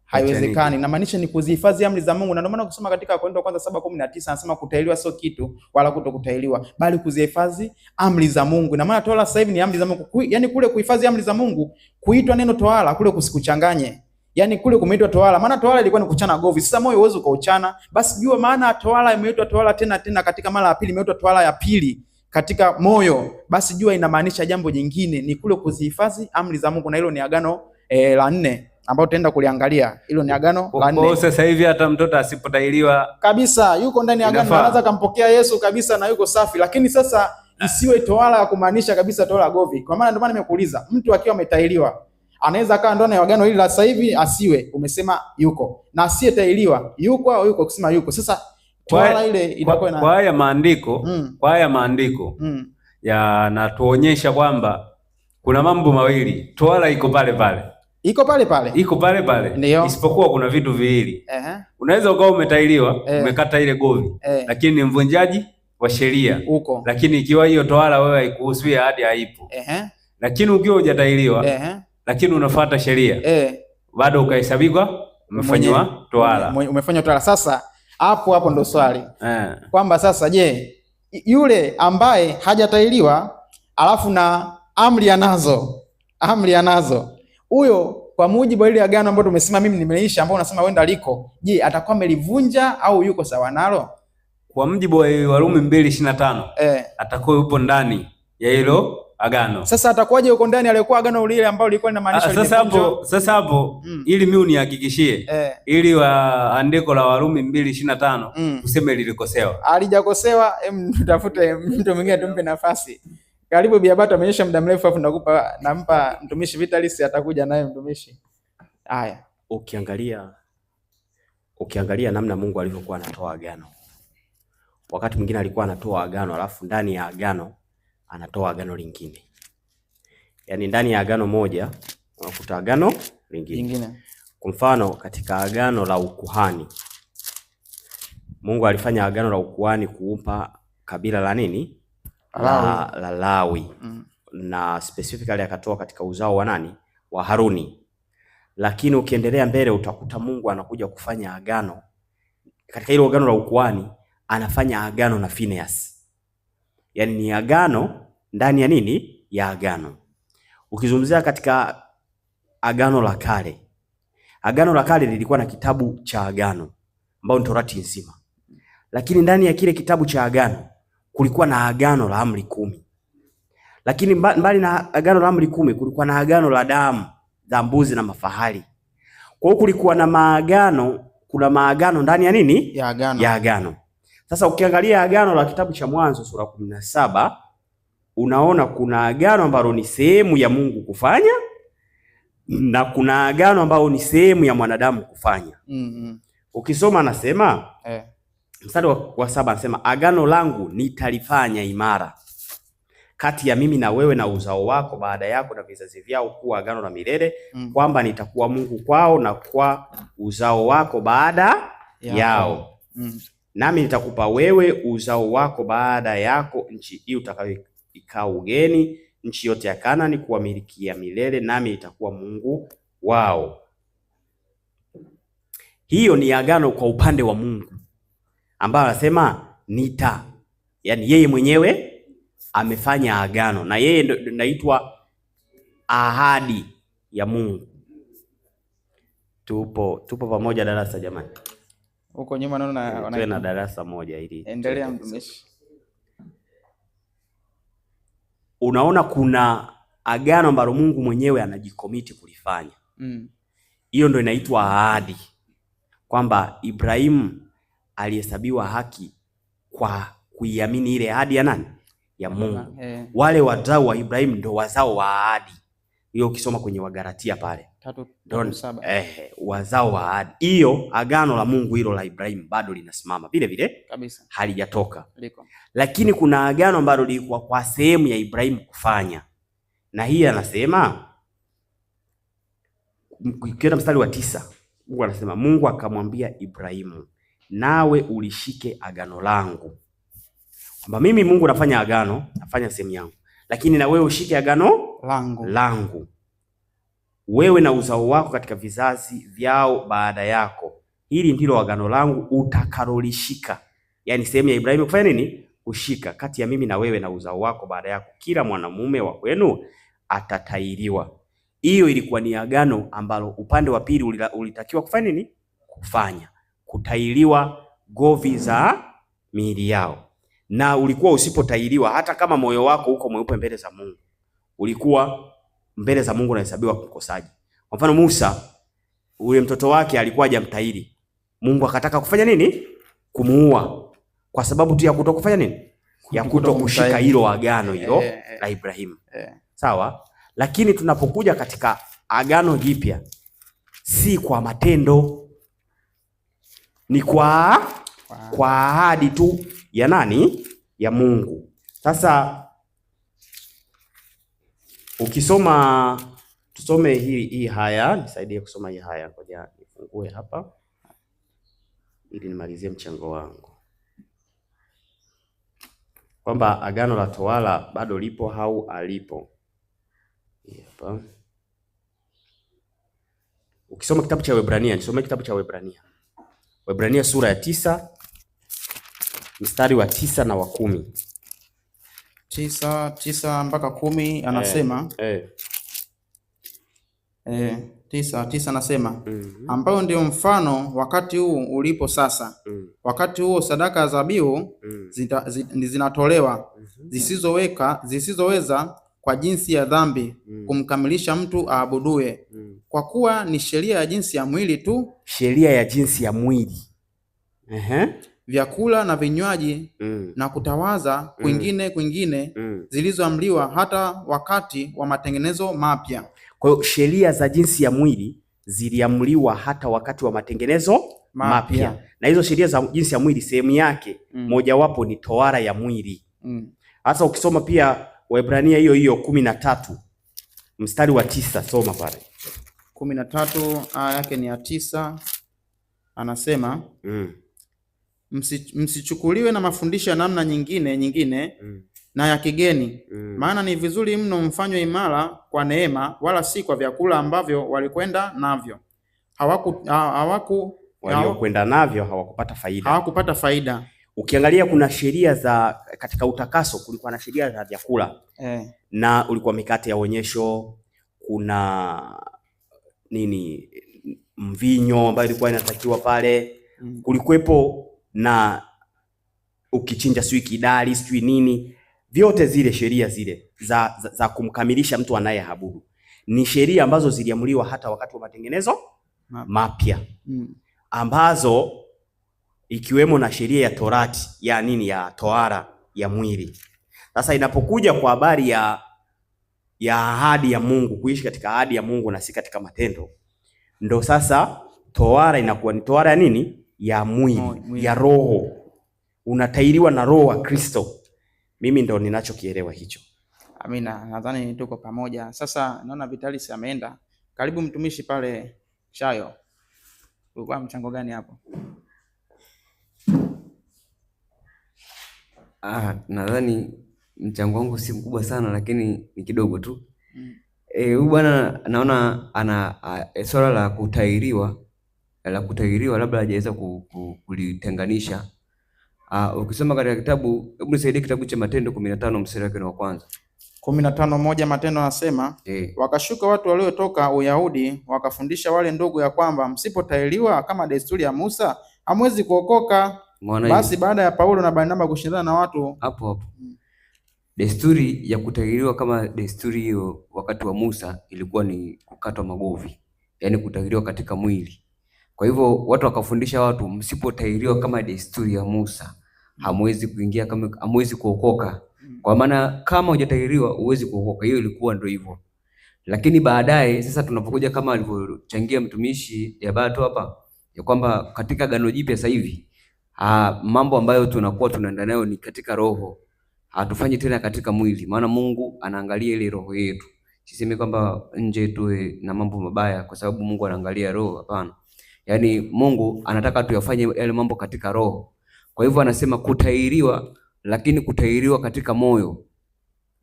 Haiwezekani. Na maanisha ni kuzihifadhi amri za Mungu. Na ndio maana kusoma katika Korintho kwanza 7:19 anasema kutahiriwa sio kitu wala kutokutahiriwa, bali kuzihifadhi amri za Mungu. Na maana tohara sasa hivi ni amri za Mungu. Yaani kule kuhifadhi amri za Mungu, kuitwa neno tohara kule kusikuchanganye. Yaani kule kumeitwa tohara, maana tohara ilikuwa ni kuchana govi. Sasa moyo uwezo ukauchana, basi jua maana tohara imeitwa tohara tena katika mara ya pili, imeitwa tohara ya pili katika moyo, basi jua inamaanisha jambo jingine, ni kule kuzihifadhi amri za Mungu. Na hilo ni agano la 4 ambao tutaenda kuliangalia. Hilo ni agano la 4. Kwa sasa hivi hata mtoto asipotahiriwa kabisa yuko ndani ya agano, anaweza kumpokea Yesu kabisa na yuko safi. Lakini sasa isiwe tohara ya kumaanisha kabisa tohara govi. Kwa maana ndio maana nimekuuliza, mtu akiwa ametahiriwa anaweza kaa ndani ya agano hili la sasa hivi asiwe, umesema yuko, na asiyetahiriwa yuko au yuko, kusema yuko. Sasa tohara ile inakuwa kwa haya maandiko yanatuonyesha kwamba kuna mambo mawili. Tohara iko pale pale. Iko pale pale. Isipokuwa kuna vitu viwili. Unaweza ukawa umetahiriwa, umekata ile govi, lakini ni mvunjaji wa sheria. Lakini ikiwa hiyo tohara wewe haikuhusu, hadi haipo. Lakini ukiwa hujatahiriwa, lakini unafuata sheria, bado ukahesabika umefanywa tohara. Umefanywa tohara. Sasa hapo ndo swali. Kwamba sasa je, yule ambaye hajatahiriwa alafu na amri anazo, huyo kwa mujibu wa ile agano ambalo tumesema mimi nimeisha, ambao unasema wenda liko, je, atakuwa amelivunja au yuko sawa nalo? Kwa mujibu wa Warumi 2:25 atakuwa yupo ndani ya hilo agano. Sasa atakuwaje yuko ndani aliyekuwa agano lile ambalo lilikuwa linamaanisha sasa hapo ili mimi unihakikishie ili andiko la Warumi 2:25 tuseme lilikosewa. Alijakosewa, tutafute mtu mwingine tumpe nafasi. Karibu Biabato amenyesha muda mrefu, afu nampa mtumishi Vitalis, atakuja naye mtumishi. Haya, ukiangalia namna Mungu alivyokuwa anatoa agano. Wakati mwingine alikuwa anatoa agano, alafu ndani ya agano anatoa agano lingine. Yaani ndani ya agano moja unakuta agano lingine. Kwa mfano katika agano la ukuhani, Mungu alifanya agano la ukuhani kuupa kabila la nini? La Lawi. Na specifically akatoa katika uzao wa nani? Wa Haruni. Lakini ukiendelea mbele utakuta Mungu anakuja kufanya agano. Katika hilo agano la ukuhani anafanya agano na Phineas. Yaani ni agano ndani ya nini? Ya agano. Ukizungumzia katika agano la kale. Agano la kale lilikuwa na kitabu cha agano ambao ni Torati nzima. Lakini ndani ya kile kitabu cha agano kulikuwa na agano la amri 10. Lakini mbali na agano la amri 10 kulikuwa na agano la damu za mbuzi na mafahali. Kwa hiyo kulikuwa na maagano, kuna maagano ndani ya nini? Ya agano. Sasa ukiangalia agano la kitabu cha Mwanzo sura 17, unaona kuna agano ambalo ni sehemu ya Mungu kufanya na kuna agano ambalo ni sehemu ya mwanadamu kufanya. Ukisoma anasema mstari wa 7 anasema agano langu nitalifanya imara kati ya mimi na wewe na uzao wako baada yako na vizazi vyao kuwa agano la milele, kwamba nitakuwa Mungu kwao na kwa uzao wako baada yao. Nami nitakupa wewe uzao wako baada yako nchi hii utakayoikaa ugeni, nchi yote ya Kanaani kuwamilikia milele, nami nitakuwa Mungu wao. Hiyo ni agano kwa upande wa Mungu, ambaye anasema yani yeye mwenyewe amefanya agano na yeye ndio inaitwa ahadi ya Mungu. Tupo pamoja darasa jamani? Huko nyuma naona tuna darasa moja ili endelea mtumishi. Unaona kuna agano ambalo Mungu mwenyewe anajikomiti kulifanya. Hiyo ndio inaitwa ahadi, kwamba Ibrahimu alihesabiwa haki kwa kuiamini ile ahadi ya nani? Ya Mungu. Wale wazao wa Ibrahimu ndio wazao wa ahadi. Hiyo ukisoma kwenye Wagalatia pale 3:7 wazao wa ahadi. Hiyo agano la Mungu hilo la Ibrahimu bado linasimama vile vile kabisa, halijatoka. Lakini kuna agano ambalo lilikuwa kwa sehemu ya Ibrahimu kufanya, na hii anasema ukienda mstari wa 9, Mungu anasema, Mungu akamwambia Ibrahimu, nawe ulishike agano langu. Kwamba mimi Mungu nafanya agano, nafanya sehemu yangu, lakini na wewe ushike agano langu. Wewe na uzao wako katika vizazi vyao baada yako. Hili ndilo agano langu utakalolishika. Yaani sehemu ya Ibrahimu kufanya nini? Kushika, kati ya mimi na wewe na uzao wako baada yako. Kila mwanamume wa kwenu atatairiwa. Hiyo ilikuwa ni agano ambalo upande wa pili ulitakiwa kufanya nini? Kufanya. Kutairiwa govi za miili yao. Na ulikuwa usipotairiwa, hata kama moyo wako uko mweupe mbele za Mungu, ulikuwa mbele za Mungu unahesabiwa mkosaji. Kwa mfano Musa, ule mtoto wake alikuwa hajamtairi. Mungu akataka kufanya nini? Kumuua. Kwa sababu tu ya kutokufanya nini? Ya kutokushika hilo agano hilo la Ibrahimu. Sawa? Lakini tunapokuja katika agano jipya, si kwa matendo, ni kwa ahadi tu ya nani? Ya Mungu. Sasa ukisoma, tusome hii haya, nisaidie kusoma hii haya. Ngoja nifungue hapa ili nimalizie mchango wangu, kwamba agano la tohara bado lipo au alipo. Hapa ukisoma kitabu cha Waebrania, nisome kitabu cha Waebrania. Waebrania sura ya 9 mstari wa 9 na wa 10. 9 mpaka 10 anasema 9 anasema ambayo ndio mfano wakati huu ulipo sasa. Wakati huo sadaka za dhabihu zinatolewa zisizoweza kwa jinsi ya dhambi kumkamilisha mtu aabuduye, kwa kuwa ni sheria ya jinsi ya mwili tu. Sheria ya jinsi ya mwili. vyakula na vinywaji na kutawaza kwingine zilizoamriwa hata wakati wa matengenezo mapya. Kwa hiyo sheria za jinsi ya mwili ziliamriwa hata wakati wa matengenezo mapya. Na hizo sheria za jinsi ya mwili sehemu yake mojawapo ni tohara ya mwili. Hasa ukisoma pia Waebrania hiyo 13 mstari wa 9, soma pale. 13 aya yake ni ya 9, anasema msichukuliwe na mafundisho ya namna nyingine na ya kigeni, maana ni vizuri mno mfanywe imara kwa neema, wala si kwa vyakula ambavyo walikwenda navyo waliokwenda navyo hawakupata faida. Ukiangalia kuna sheria za katika utakaso, kulikuwa na sheria za vyakula na ulikuwa mikate ya onyesho, kuna nini, mvinyo ambayo ilikuwa inatakiwa pale, kulikuwepo na ukichinja sui kidali sui nini, vyote zile sheria zile za kumkamilisha mtu anayeabudu ni sheria ambazo ziliamriwa hata wakati wa matengenezo mapya, ambazo ikiwemo na sheria ya torati ya nini, ya tohara ya mwili. Sasa inapokuja kwa habari ya ahadi ya Mungu, kuishi katika ahadi ya Mungu na si katika matendo, ndo sasa tohara inakuwa ni tohara ya nini, ya mwili, ya roho. Unatairiwa na roho wa Kristo. Mimi ndo ninachokielewa hicho. Amina, nadhani tuko pamoja. Sasa naona Vitalis ameenda. Karibu mtumishi pale Shayo. Ulikuwa mchango gani hapo? Nadhani mchango wangu si mkubwa sana, lakini ni kidogo tu. Huyu bwana naona ana swala la kutairiwa labda hajaweza kulitenganisha. Ukisoma katika kitabu, hebu nisaidie kitabu cha Matendo 15 mstari wake wa kwanza. 15:1 Matendo anasema wakashuka watu waliotoka Uyahudi wakafundisha wale ndugu ya kwamba msipotairiwa kama desturi ya Musa hamwezi kuokoka. Basi baada ya Paulo na Barnaba kushindana na watu hapo desturi ya kutairiwa kama desturi hiyo wakati wa Musa ilikuwa ni kukatwa magovi, yani kutairiwa katika mwili. Kwa hivyo watu wakafundisha watu msipotairiwa kama desturi ya Musa hamwezi kuingia, kama hamwezi kuokoka. Kwa maana kama hujatairiwa huwezi kuokoka. Hiyo ilikuwa ndio hivyo. Lakini baadaye sasa tunapokuja kama alivyochangia mtumishi ya bato hapa, ya kwamba katika Agano Jipya sasa hivi mambo ambayo tunakuwa tunaenda nayo ni katika roho. Hatufanyi tena katika mwili, maana Mungu anaangalia ile roho yetu. Sisemi kwamba nje tuwe na mambo mabaya kwa sababu Mungu anaangalia roho, hapana. Yaani Mungu anataka tuyafanye yale mambo katika roho. Kwa hivyo anasema kutairiwa, lakini kutairiwa katika moyo,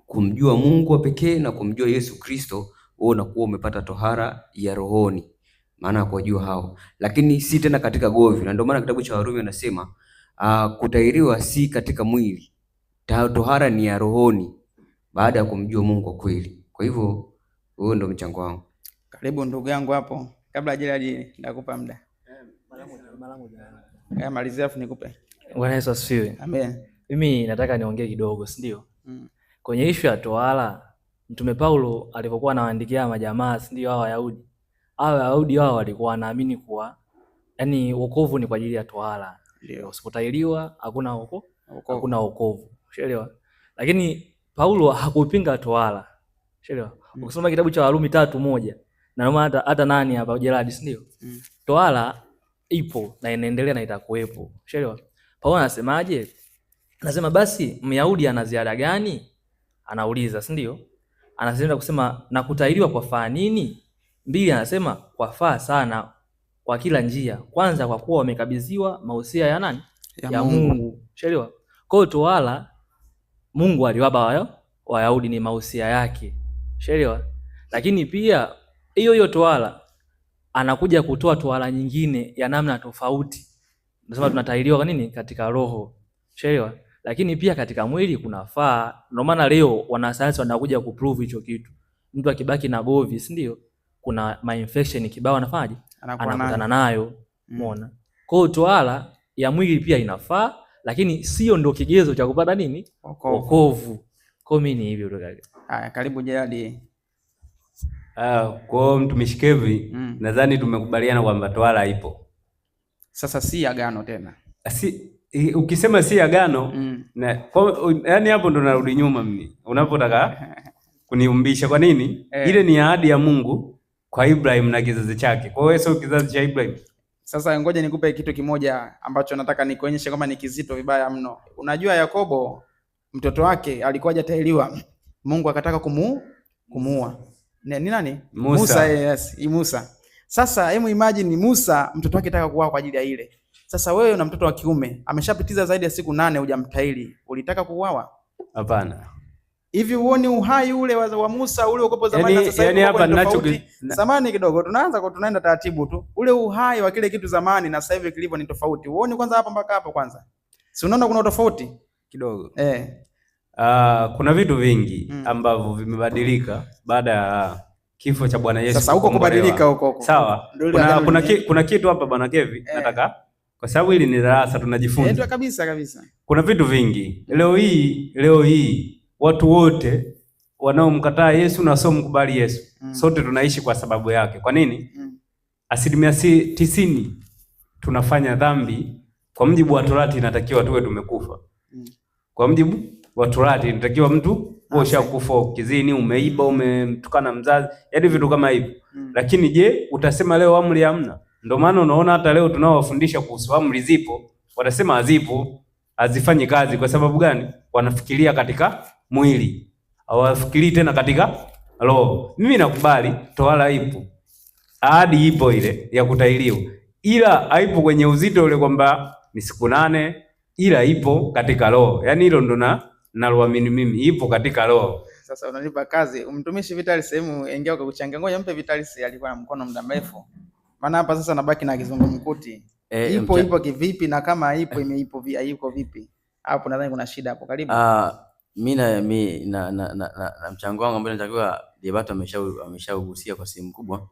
kumjua Mungu wa pekee na kumjua Yesu Kristo, wewe unakuwa umepata tohara ya rohoni, maana kwa jua hao, lakini si tena katika govi. Na ndio maana kitabu cha Warumi anasema kutairiwa si katika mwili, tohara ni ya rohoni baada ya kumjua Mungu kwa kweli. Kwa hivyo huo ndio mchango wangu. Karibu ndugu yangu hapo, kabla Gerald nakupa muda. Malizia afu nikupe. Bwana Yesu asifiwe. Amen. Mimi nataka niongee kidogo, si ndio? Kwenye issue ya tohara, Mtume Paulo alipokuwa anawaandikia majamaa, si ndio, hao Wayahudi wao walikuwa wanaamini kuwa yani wokovu ni kwa ajili ya tohara. Ndio. Usipotairiwa hakuna hakuna wokovu. Umeelewa? Lakini Paulo hakupinga tohara. Umeelewa? Ukisoma kitabu cha Warumi 3:1 na noma hata nani hapa Gerald, si ndio? Tohara ipo na inaendelea na itakuwepo. Umeelewa? Paulo anasemaje? Anasema basi Myahudi ana ziada gani? Anauliza, si ndio? Anasema kusema na kutairiwa kwa faa nini? 2 anasema kwa faa sana kwa kila njia. Kwanza kwa kuwa wamekabidhiwa mausia ya nani? Ya Mungu. Umeelewa? Kwa hiyo tohara Mungu aliwapa Wayahudi ni mausia yake. Umeelewa? Lakini pia hiyo tohara anakuja kutoa tohara nyingine ya namna tofauti. Tunasema tunatairiwa kwa nini? Katika roho. Umeelewa? Lakini pia katika mwili kunafaa. Ndio maana leo wanasayansi wanakuja kuprove hicho kitu. Mtu akibaki na govi, si ndio? Kuna infection kibao anafaje? Anakutana nayo. Umeona? Kwa hiyo tohara ya mwili pia inafaa, lakini sio ndio kigezo cha kupata nini? Wokovu. Kwa mimi ni hivyo kaka. Haya, karibu Gerald. Kwa mtumishi Kevi, nadhani tumekubaliana kwamba tohara ipo. Sasa si agano tena. ukisema si agano yani hapo ndo narudi nyuma mimi unapotaka kuniumbisha. Kwa nini? Ile ni ahadi ya Mungu kwa Ibrahim na kizazi chake. Kwa hiyo sio kizazi cha Ibrahim. Sasa ngoja nikupe kitu kimoja ambacho nataka nikuonyeshe kama ni kizito vibaya mno. Unajua Yakobo mtoto wake alikuwa hajatahiriwa. Mungu akataka kumuua. Ni nani? Musa. Yes, Musa. Sasa hebu imagine Musa mtoto wake anataka kuuawa kwa ajili ya ile. Sasa wewe una mtoto wa kiume, ameshapitiza zaidi ya siku 8 hujamtahiri. Ulitaka kuuawa? Hapana. Hivi uone uhai ule wa Musa ule ukopo zamani na sasa hivi hapa ninacho zamani kidogo tunaenda taratibu tu. Ule uhai wa kile kitu zamani na sasa hivi kilivyo ni tofauti. Uone kwanza hapa mpaka hapa kwanza. Si unaona kuna tofauti kidogo? Kuna vitu vingi ambavyo vimebadilika baada ya kifo cha Bwana Yesu. Sasa huko kubadilika huko. Sawa. Kuna kitu hapa Bwana Kevi nataka kwa sababu hili ni darasa tunajifunza. Ndio kabisa. Kuna vitu vingi. Leo hii watu wote wanaomkataa Yesu na sio mkubali Yesu. Sote tunaishi kwa sababu yake. Kwa nini? 90% tunafanya dhambi. Kwa mujibu wa Torati inatakiwa tuwe tumekufa. Kwa mujibu wa Torati inatakiwa mtu ushakufa, ukizini, umeiba, umemtukana mzazi, yaani vitu kama hivyo. Lakini je, utasema leo amri hamna? Ndio maana unaona hata leo tunaowafundisha kuhusu amri zipo, watasema hazipo, hazifanyi kazi. Kwa sababu gani? Wanafikiria katika mwili, hawafikirii tena katika roho. Mimi nakubali tohara ipo, ahadi ipo ile ya kutahiriwa, ila haipo kwenye uzito ule kwamba ni siku 8, ila ipo katika roho. Yaani hilo ndo naloamini mimi, ipo katika roho. Sasa unanipa kazi, umtumishi Vitalis sehemu engea kwa kuchangia. Ngoja mpe Vitalis, alikuwa na mkono muda mrefu. Maana hapa sasa nabaki na kizungumkuti. Ipo kivipi na kama haipo haiko vipi? Hapo nadhani kuna shida hapo. Karibu. Mimi na mchango wangu ambao natakiwa Debato ameshaugusia kwa sehemu kubwa.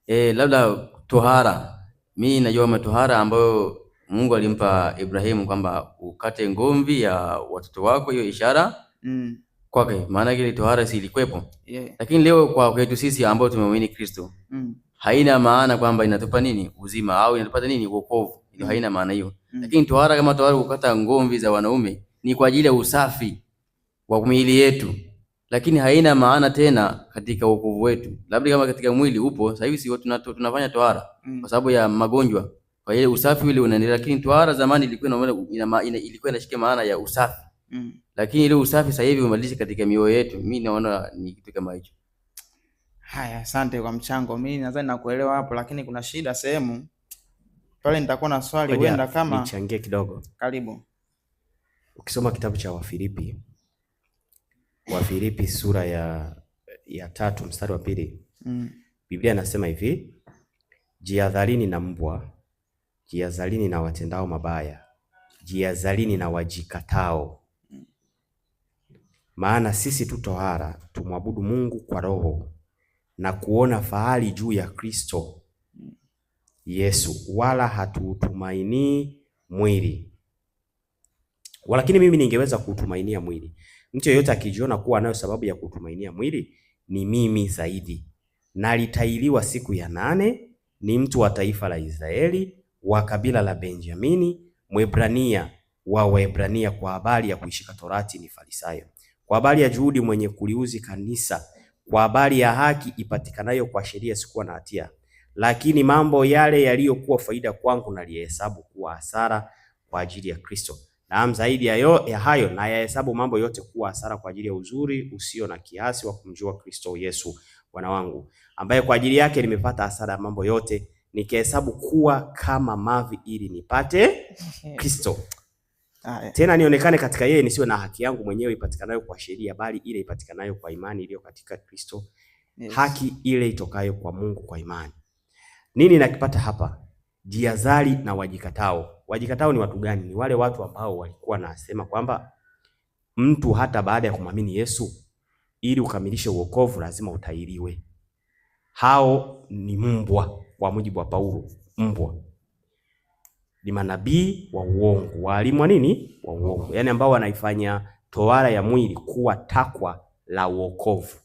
Labda tohara. Mimi najua tohara ambayo Mungu alimpa Ibrahimu kwamba ukate ngomvi ya watoto wako, hiyo ishara kwake. Maana ile tohara si ilikwepo. Lakini leo kwa kwetu sisi ambao tumemwamini Kristo, haina maana kwamba inatupa nini? Uzima au inatupata nini? Wokovu. Ndio haina maana hiyo. Lakini tohara kama tohara kukata ngomvi za wanaume ni kwa ajili ya usafi wa miili yetu. Lakini haina maana tena katika wokovu wetu. Labda kama katika mwili upo, sasa hivi si tunafanya tohara kwa sababu ya magonjwa. Kwa hiyo usafi ule unaendelea, lakini tohara zamani ilikuwa inashika maana ya usafi. Lakini ile usafi sasa hivi umebadilisha katika mioyo yetu. Mimi naona ni kitu kama hicho. Haya, asante kwa mchango. Mimi nadhani nakuelewa hapo, lakini kuna shida sehemu pale. Nitakuwa na swali huenda kama nichangie kidogo. Karibu. Ukisoma kitabu cha Wafilipi sura ya 3 mstari wa 2, Biblia inasema hivi: jihadharini na mbwa, jihadharini na watendao mabaya, jihadharini na wajikatao. Maana sisi tu tohara tumwabudu Mungu kwa roho na kuona fahari juu ya Kristo Yesu, wala hatutumaini mwili. Walakini mimi ningeweza kutumainia mwili. Mtu yeyote akijiona kuwa nayo sababu ya kutumainia mwili ni mimi zaidi. Nalitahiriwa siku ya 8, ni mtu wa taifa la Israeli, wa kabila la Benjamini, Mwebrania wa Waebrania. Kwa habari ya kuishika Torati ni Farisayo, kwa habari ya juhudi mwenye kuliuzi kanisa, kwa habari ya haki ipatikanayo kwa sheria sikuwa na hatia. Lakini mambo yale yaliyokuwa faida kwangu nalihesabu kuwa hasara kwa ajili ya Kristo. Naam, zaidi ya hayo na yahesabu mambo yote kuwa hasara kwa ajili ya uzuri usio na kiasi wa kumjua Kristo Yesu Bwana wangu, ambaye kwa ajili yake nimepata hasara ya mambo yote, nikihesabu kuwa kama mavi ili nipate Kristo. Tena nionekane katika yeye, nisiwe na haki yangu mwenyewe ipatikanayo kwa sheria, bali ile ipatikanayo kwa imani iliyo katika Kristo. Haki ile itokayo kwa Mungu kwa imani. Nini nakipata hapa? Jihadhari na wajikatao. Wajikatao ni watu gani? Ni wale watu ambao walikuwa nasema kwamba mtu hata baada ya kumwamini Yesu, ili ukamilishe wokovu lazima utahiriwe. Hao ni mbwa kwa mujibu wa Paulo. Mbwa ni manabii wa uongo, walimu wa nini? Wa uongo. Yaani ambao wanaifanya tohara ya mwili kuwa takwa la wokovu.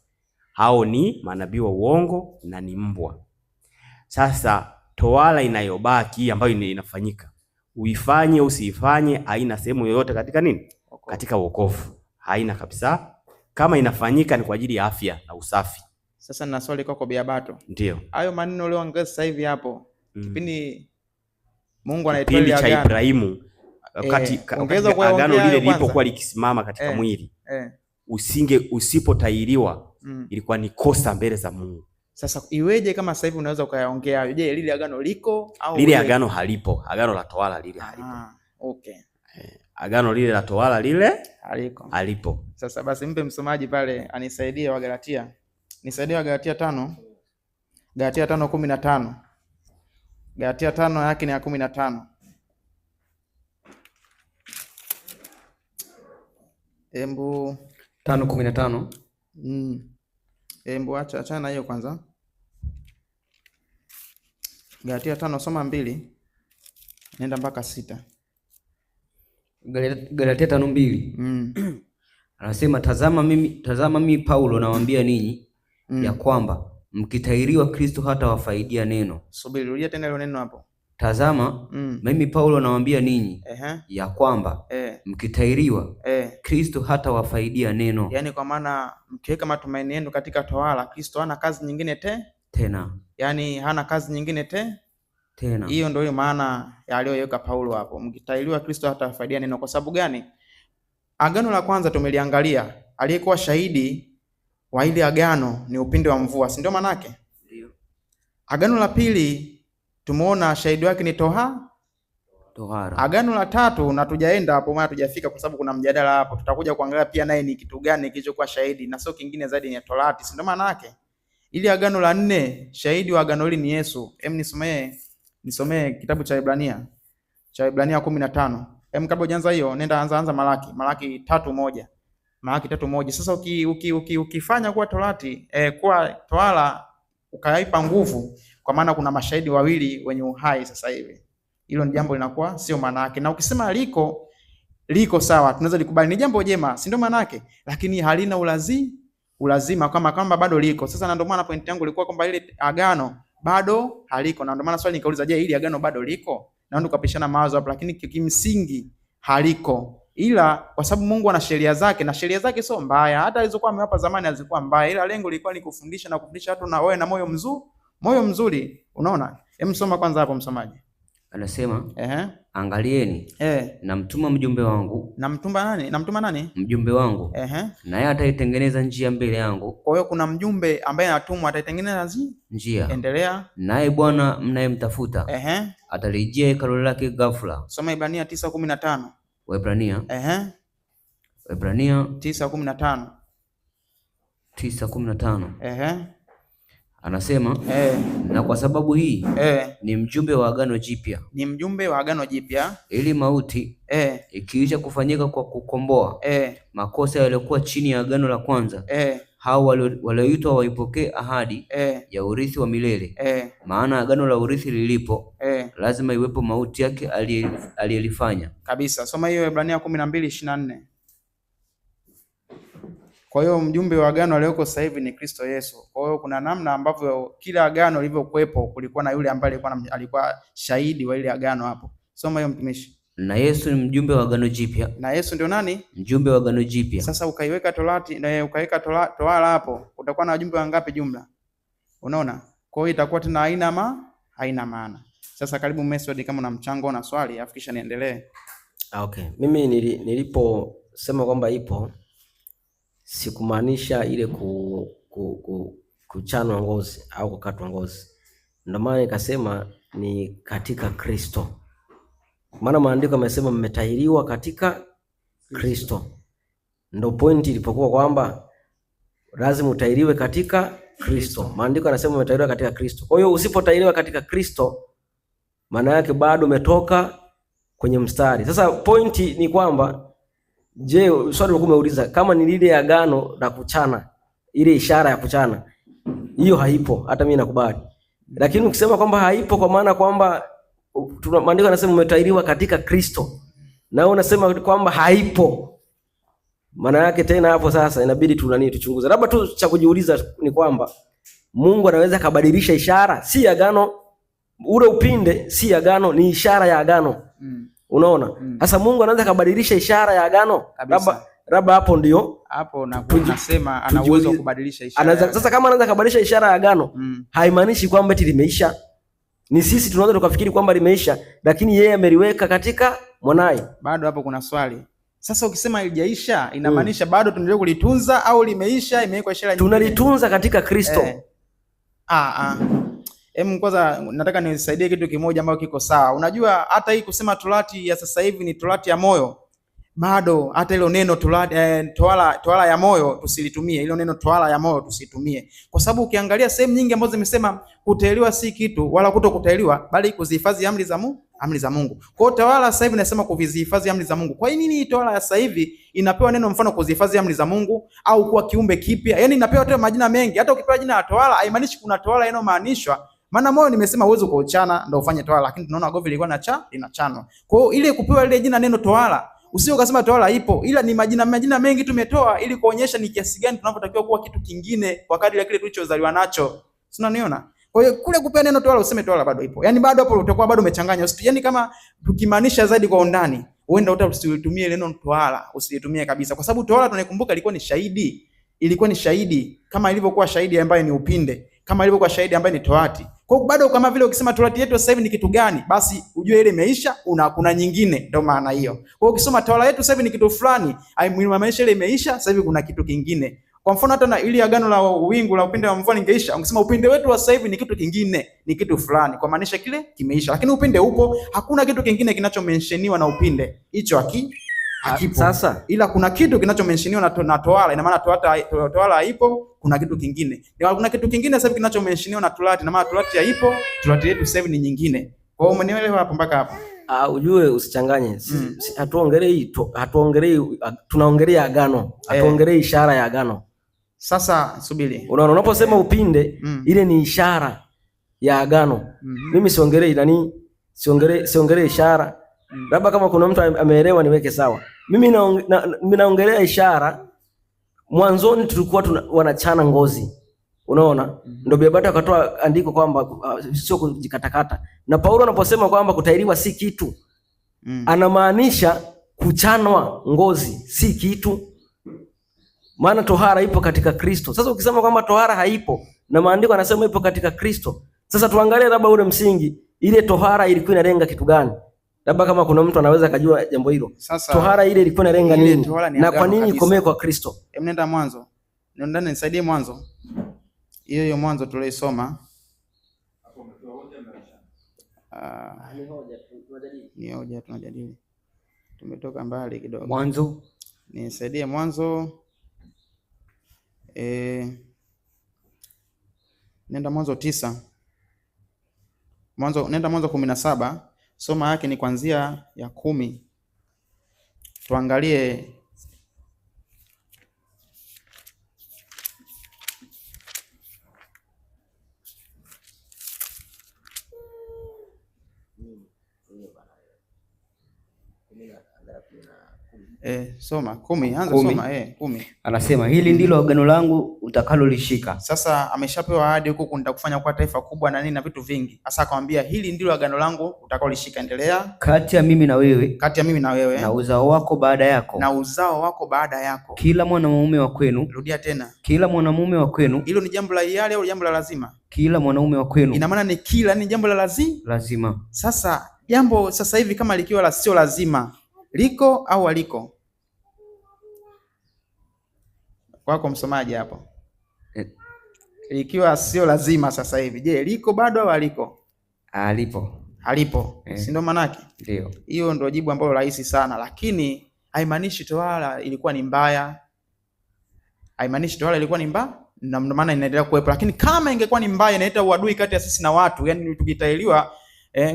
Hao ni manabii wa uongo na ni mbwa. Sasa tohara inayobaki ambayo inafanyika, uifanye usiifanye, haina sehemu yoyote katika nini? Katika wokovu. Haina kabisa. Kama inafanyika ni kwa ajili ya afya na usafi. Sasa nina swali kwako Biabato. Ndio. Hayo maneno uliyoongea sasa hivi hapo, kipindi Mungu anaitoa ile agano cha Ibrahimu, wakati agano lile lilipokuwa likisimama katika mwili, usipotairiwa ilikuwa ni kosa mbele za Mungu. Sasa iweje kama sasa hivi unaweza ukayaongea hayo? Je, lile agano liko au lile agano halipo? Agano la tohara lile halipo. Okay. Agano lile la tohara lile halipo. Sasa basi mpe msomaji pale anisaidie Wagalatia. Nisaidie Wagalatia 5. Galatia 5:15. Galatia 5 yake ni ya 15. Embu 5:15. Embu achana na hiyo kwanza. Galatia 5 soma 2. Nenda mpaka 6. Galatia 5:2. Anasema tazama mimi Paulo nawaambia ninyi ya kwamba mkitairiwa Kristo hata wafaidia neno. Subiri, rudia tena ile neno hapo. Tazama mimi Paulo nawaambia ninyi ya kwamba mkitairiwa Kristo hata wafaidia neno. Yaani kwa maana mkiweka matumaini yenu katika tohara, Kristo hana kazi nyingine tena. Yaani hana kazi nyingine tena. Hiyo ndio maana aliyoweka Paulo hapo. Mkitairiwa Kristo hata wafaidia neno. Kwa sababu gani? Agano la kwanza tumeliangalia, aliyekuwa shahidi wa ile agano ni upinde wa mvua, si ndio maana yake? Ndio. Agano la pili tumeona shahidi wake ni tohara. Agano la tatu na tujaenda hapo, maana tujafika kwa sababu kuna mjadala hapo. Tutakuja kuangalia pia naye ni kitu gani kilichokuwa shahidi na sio kingine zaidi ni Torati, si ndio maana yake? Ili agano la 4, shahidi wa agano hili ni Yesu. Nisomee kitabu cha Ibrania. Cha Ibrania 15. Kabla hujaanza hiyo, nenda anza Malaki 3:1. Malaki 3:1. Sasa ukifanya kuwa Torati, kuwa tohara ukaipa nguvu, kwa maana kuna mashahidi wawili wenye uhai sasa hivi. Hilo ni jambo linakuwa sio maana yake. Na ukisema liko sawa, tunaweza likubali, ni jambo jema, si ndio maana yake? Lakini halina ulazima kama bado liko. Sasa na ndio maana point yangu ilikuwa kwamba ile agano bado haliko. Na ndio maana swali nikauliza, je, ile agano bado liko? Na ndio tukapishana mawazo hapo, lakini kimsingi haliko. Ila kwa sababu Mungu ana sheria zake, na sheria zake sio mbaya. Hata alizokuwa amewapa zamani hazikuwa mbaya. Ila lengo lilikuwa ni kufundisha watu na wewe na moyo mzuri. Unaona? Soma kwanza hapo msomaji. Anasema angalieni, namtuma mjumbe wangu. Namtuma nani? Mjumbe wangu. Naye ataitengeneza njia mbele yangu. Kwa hiyo kuna mjumbe ambaye anatumwa ataitengeneza njia. Endelea. Naye Bwana mnayemtafuta atalijia hekalu lake ghafla. Soma Ibrania 9:15. Waebrania 9:15. Anasema na kwa sababu hii ni mjumbe wa agano jipya. Ni mjumbe wa agano jipya, ili mauti ikiisha kufanyika kwa kukomboa makosa yaliyokuwa chini ya agano la kwanza, hao walioitwa waipokee ahadi ya urithi wa milele. Maana agano la urithi lilipo lazima iwepo mauti yake aliyelifanya. Kabisa. Soma hiyo Ibrania 12:24. Kwa hiyo mjumbe wa agano aliyoko sasa hivi ni Kristo Yesu. Kwa hiyo kuna namna ambavyo kila agano lilivyokuepo kulikuwa na yule ambaye alikuwa shahidi wa ile agano hapo. Soma hiyo mtumishi. Na Yesu ni mjumbe wa agano jipya. Na Yesu ndio nani? Mjumbe wa agano jipya. Sasa ukaiweka Torati na ukaweka tohara hapo, utakuwa na wajumbe wangapi jumla? Unaona? Kwa hiyo itakuwa tena haina maana. Sasa karibu Method, kama una mchango na swali afu kisha niendelee. Okay. Mimi niliposema kwamba ipo, sikumaanisha ile kuchanwa ngozi au kukatwa ngozi. Ndio maana nikasema ni katika Kristo. Maana maandiko yamesema mmetahiriwa katika Kristo. Ndio pointi ilipokuwa kwamba lazima utahiriwe katika Kristo. Maandiko yanasema umetahiriwa katika Kristo. Kwa hiyo usipotahiriwa katika Kristo, maana yake bado umetoka kwenye mstari. Sasa pointi ni kwamba, je, swali ulikuwa umeuliza kama ni lile agano la kuchana, ile ishara ya kuchana, hiyo haipo, hata mimi nakubali. Lakini ukisema kwamba haipo kwa maana kwamba maandiko yanasema umetahiriwa katika Kristo, na wewe unasema kwamba haipo, maana yake tena hapo sasa inabidi tuchunguze. Labda tu cha kujiuliza ni kwamba Mungu anaweza kubadilisha ishara, si agano ule upinde si agano, ni ishara ya agano. Unaona? Sasa Mungu anaweza kubadilisha ishara ya agano? Labda hapo ndio hapo nasema ana uwezo wa kubadilisha ishara. Sasa kama anaweza kubadilisha ishara ya agano, haimaanishi kwamba eti limeisha. Ni sisi tunaweza tukafikiri kwamba limeisha, lakini yeye ameliweka katika mwanae. Bado hapo kuna swali. Sasa ukisema halijaisha inamaanisha bado tunaendelea kulitunza au limeisha, imewekwa ishara nyingine? Tunalitunza katika Kristo. Kwanza nataka nisaidie kitu kimoja ambacho kiko sawa. Unajua hata hii kusema torati ya sasa hivi ni torati ya moyo, bado hata hilo neno tohara ya moyo tusilitumie. Hilo neno tohara ya moyo tusilitumie, kwa sababu ukiangalia sehemu nyingi ambazo zimesema kutahiriwa si kitu wala kutokutahiriwa, bali kuzihifadhi amri za Mungu. Kwa hiyo tohara sasa hivi nasema kuzihifadhi amri za Mungu. Kwa nini tohara ya sasa hivi inapewa neno mfano kuzihifadhi amri za Mungu au kuwa kiumbe kipya? Yaani inapewa tu majina mengi. Hata ukipewa jina la tohara haimaanishi kuna tohara inayomaanishwa. Maana moyo nimesema uwezo kuochana ndio ufanye tohara, lakini tunaona govi lilikuwa linachanwa. Kwa hiyo ile kupewa ile jina neno tohara, usio ukasema tohara ipo, ila ni majina mengi tumetoa ili kuonyesha ni kiasi gani tunavyotakiwa kuwa kitu kingine kwa kadri ya kile tulichozaliwa nacho. Unaniona? Kwa hiyo kule kupewa neno tohara useme tohara bado ipo. Yaani bado hapo utakuwa bado umechanganya. Yaani kama tukimaanisha zaidi kwa undani, uenda usitumie neno tohara, usilitumie kabisa. Kwa sababu tohara tunaikumbuka ilikuwa ni shahidi. Ilikuwa ni shahidi kama ilivyokuwa shahidi ambaye ni upinde, kama ilivyokuwa shahidi ambaye ni torati. Kwa hiyo bado kama vile ukisema torati yetu sasa hivi ni kitu gani, basi ujue ile imeisha, kuna nyingine, ndio maana hiyo. Kwa hiyo ukisoma torati yetu sasa hivi ni kitu fulani, maisha ile imeisha, sasa hivi kuna kitu kingine. Kwa mfano hata na ile agano la wingu la upinde wa mvua lingeisha, ungesema upinde wetu wa sasa hivi ni kitu kingine, ni kitu fulani, kwa maanisha kile kimeisha. Lakini upinde upo, hakuna kitu kingine kinachomensheniwa na upinde. Hicho hakipo. Sasa ila kuna kitu kinachomensheniwa na tohara, ina maana tohara haipo, kuna kitu kingine. Ndio kuna kitu kingine sasa hivi kinachomensheniwa na torati, ina maana torati haipo, torati yetu sasa hivi ni nyingine. Kwa hiyo umenielewa hapo mpaka hapo? Ujue usichanganye. Tunaongelea agano. Hatuongelei ishara ya agano. Sasa subiri. Unaona unaposema upinde ile ni ishara ya agano. Mimi siongelee ishara. Labda kama kuna mtu ameelewa niweke sawa. Mimi naongelea ishara. Mwanzoni tulikuwa wanachana ngozi. Unaona? Ndio Biblia akatoa andiko kwamba sio kujikatakata. Na Paulo anaposema kwamba kutahiriwa si kitu, anamaanisha kuchanwa ngozi si kitu. Maana tohara ipo katika Kristo. Sasa ukisema kwamba tohara haipo na maandiko yanasema ipo katika Kristo. Sasa tuangalie labda ule msingi, ile tohara ilikuwa inalenga kitu gani? Labda kama kuna mtu anaweza kujua jambo hilo. Tohara ile ilikuwa inalenga nini? Na kwa nini ikomee kwa Kristo? Nenda Mwanzo. Nenda nisaidie Mwanzo. Hiyo Mwanzo tuliosoma. Ni hoja tunajadili. Tumetoka mbali kidogo. Mwanzo. Nisaidie Mwanzo. Nenda Mwanzo 9. Nenda Mwanzo 17. Soma yake ni kuanzia ya 10. Tuangalie soma 10, anza soma 10. Anasema hili ndilo agano langu utakalolishika. Sasa ameshapewa ahadi huko nitakufanya kwa taifa kubwa na nini na vitu vingi. Sasa akamwambia hili ndilo agano langu utakalolishika, endelea. Kati ya mimi na wewe na uzao wako baada yako. Kila mwanamume wa kwenu. Rudia tena. Kila mwanamume wa kwenu. Hilo ni jambo la hiari au jambo la lazima? Kila mwanamume wa kwenu. Ina maana ni jambo la lazima. Sasa jambo sasa hivi kama likiwa la sio lazima, liko au aliko? Kwako msomaji hapo. Ikiwa sio lazima sasa hivi, je, liko bado au aliko? Alipo. Si ndio maana yake? Ndio. Hiyo ndio jibu ambalo rahisi sana, lakini haimaanishi tohara ilikuwa ni mbaya. Na ndio maana inaendelea kuwepo. Lakini kama ingekuwa ni mbaya, inaita uadui kati ya sisi na watu, yani tukitahiriwa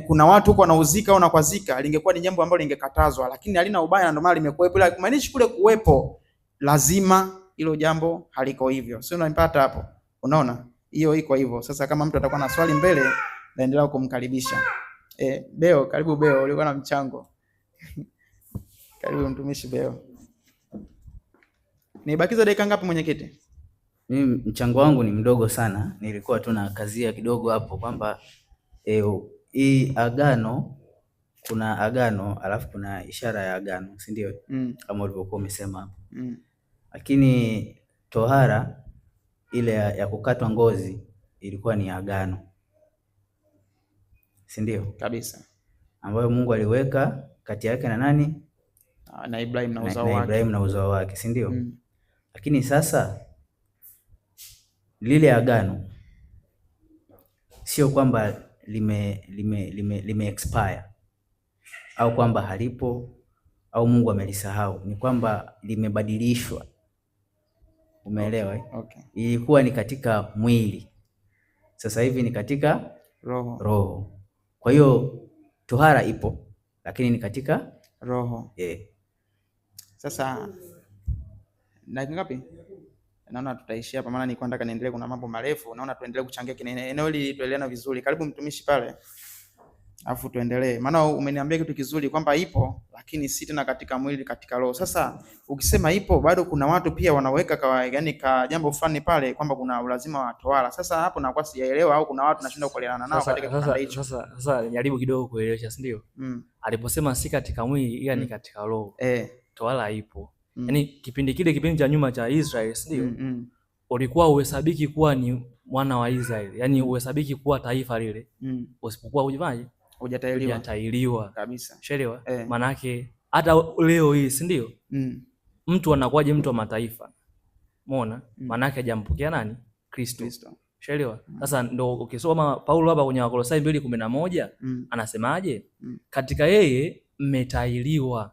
kuna watu huko wanauzika au nakwazika, lingekuwa ni jambo ambalo lingekatazwa, lakini halina ubaya na ndio maana limekuwepo. Ila haimaanishi kule kuwepo lazima hilo jambo haliko hivyo. Sio, unanipata hapo? Unaona? Hiyo iko hivyo. Sasa kama mtu atakuwa na swali mbele, naendelea kumkaribisha. Beo, karibu Beo, ulikuwa na mchango. Karibu mtumishi Beo. Nibakiza dakika ngapi mwenyekiti? Mimi mchango wangu ni mdogo sana. Nilikuwa tu na kazia kidogo hapo kwamba hii agano, kuna agano alafu kuna ishara ya agano, si ndio? Kama ulivyokuwa umesema hapo. Lakini tohara ile ya kukatwa ngozi ilikuwa ni agano, si ndio? Kabisa. Ambayo Mungu aliweka kati yake na nani? Na Ibrahim na uzao wake. Ibrahim na uzao wake, si ndio? Lakini sasa lile agano sio kwamba lime expire au kwamba halipo au Mungu amelisahau, ni kwamba limebadilishwa. Umeelewa? Okay. Ilikuwa ni katika mwili, sasa hivi ni katika roho. Kwa hiyo tohara ipo lakini ni katika roho. Sasa na ngapi? Naona tutaishia hapa, maana nilikuwa nataka niendelee, kuna mambo marefu. Naona tuendelee kuchangia eneo hili, tuelewana vizuri. Karibu mtumishi pale, afu tuendelee, maana umeniambia kitu kizuri kwamba ipo lakini si tena katika mwili, katika roho. Sasa ukisema ipo, bado kuna watu pia wanaweka ka jambo fulani pale kwamba kuna ulazima wa tohara. Sasa hapo nakuwa sijaelewa, au kuna watu nashinda kuelewana nao katika kipande hicho. Sasa jaribu kidogo kuelewesha, si ndio? Aliposema si katika mwili ila ni katika roho, tohara ipo. Yaani kipindi cha nyuma cha Israeli, si ndio? Ulikuwa uhesabiki kuwa ni mwana wa Israeli, yaani uhesabiki kuwa taifa lile usipokuwa hujatailiwa kabisa. Shelewa? Maana yake hata leo hii, si ndio? Mtu anakuwaje mtu wa mataifa? Umeona? Maana yake hajampokea nani? Kristo. Shelewa? Sasa ndo ukisoma Paulo hapa kwenye Wakolosai 2:11 anasemaje? Katika yeye mmetailiwa.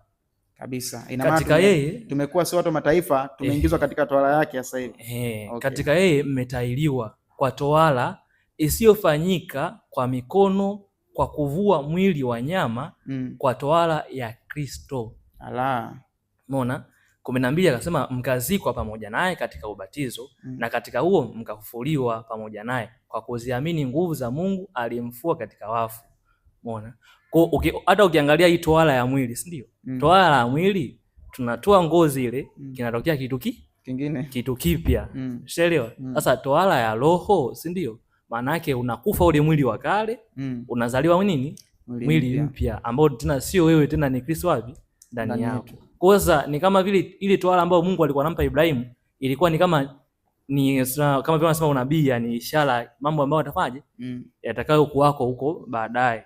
Kabisa. Ina maana katika yeye tumekuwa si watu wa mataifa, tumeingizwa katika tohara yake sasa hivi. Okay. Katika yeye mmetailiwa kwa tohara isiyofanyika kwa mikono, kwa kuvua mwili wa nyama, kwa tohara ya Kristo. Umeona? 12 akasema mkazikwa pamoja naye katika ubatizo, na katika huo mkafufuliwa pamoja naye kwa kuziamini nguvu za Mungu aliyemfufua katika wafu. Umeona? Kwa hata ukiangalia hii tohara ya mwili, si ndio? Tohara ya mwili tunatoa ngozi ile, kinatokea kitu kingine, kitu kipya. Unaelewa? Sasa tohara ya roho, si ndio? Maana yake unakufa ule mwili wa kale, unazaliwa nini? Mwili mpya ambao tena sio wewe tena, ni Kristo wapi? Ndani yako. Kwa sasa ni kama vile ile tohara ambayo Mungu alikuwa anampa Ibrahim ilikuwa ni kama vile wanasema unabii, yani ishara mambo ambayo atafaje yatakayo kuwako huko baadaye.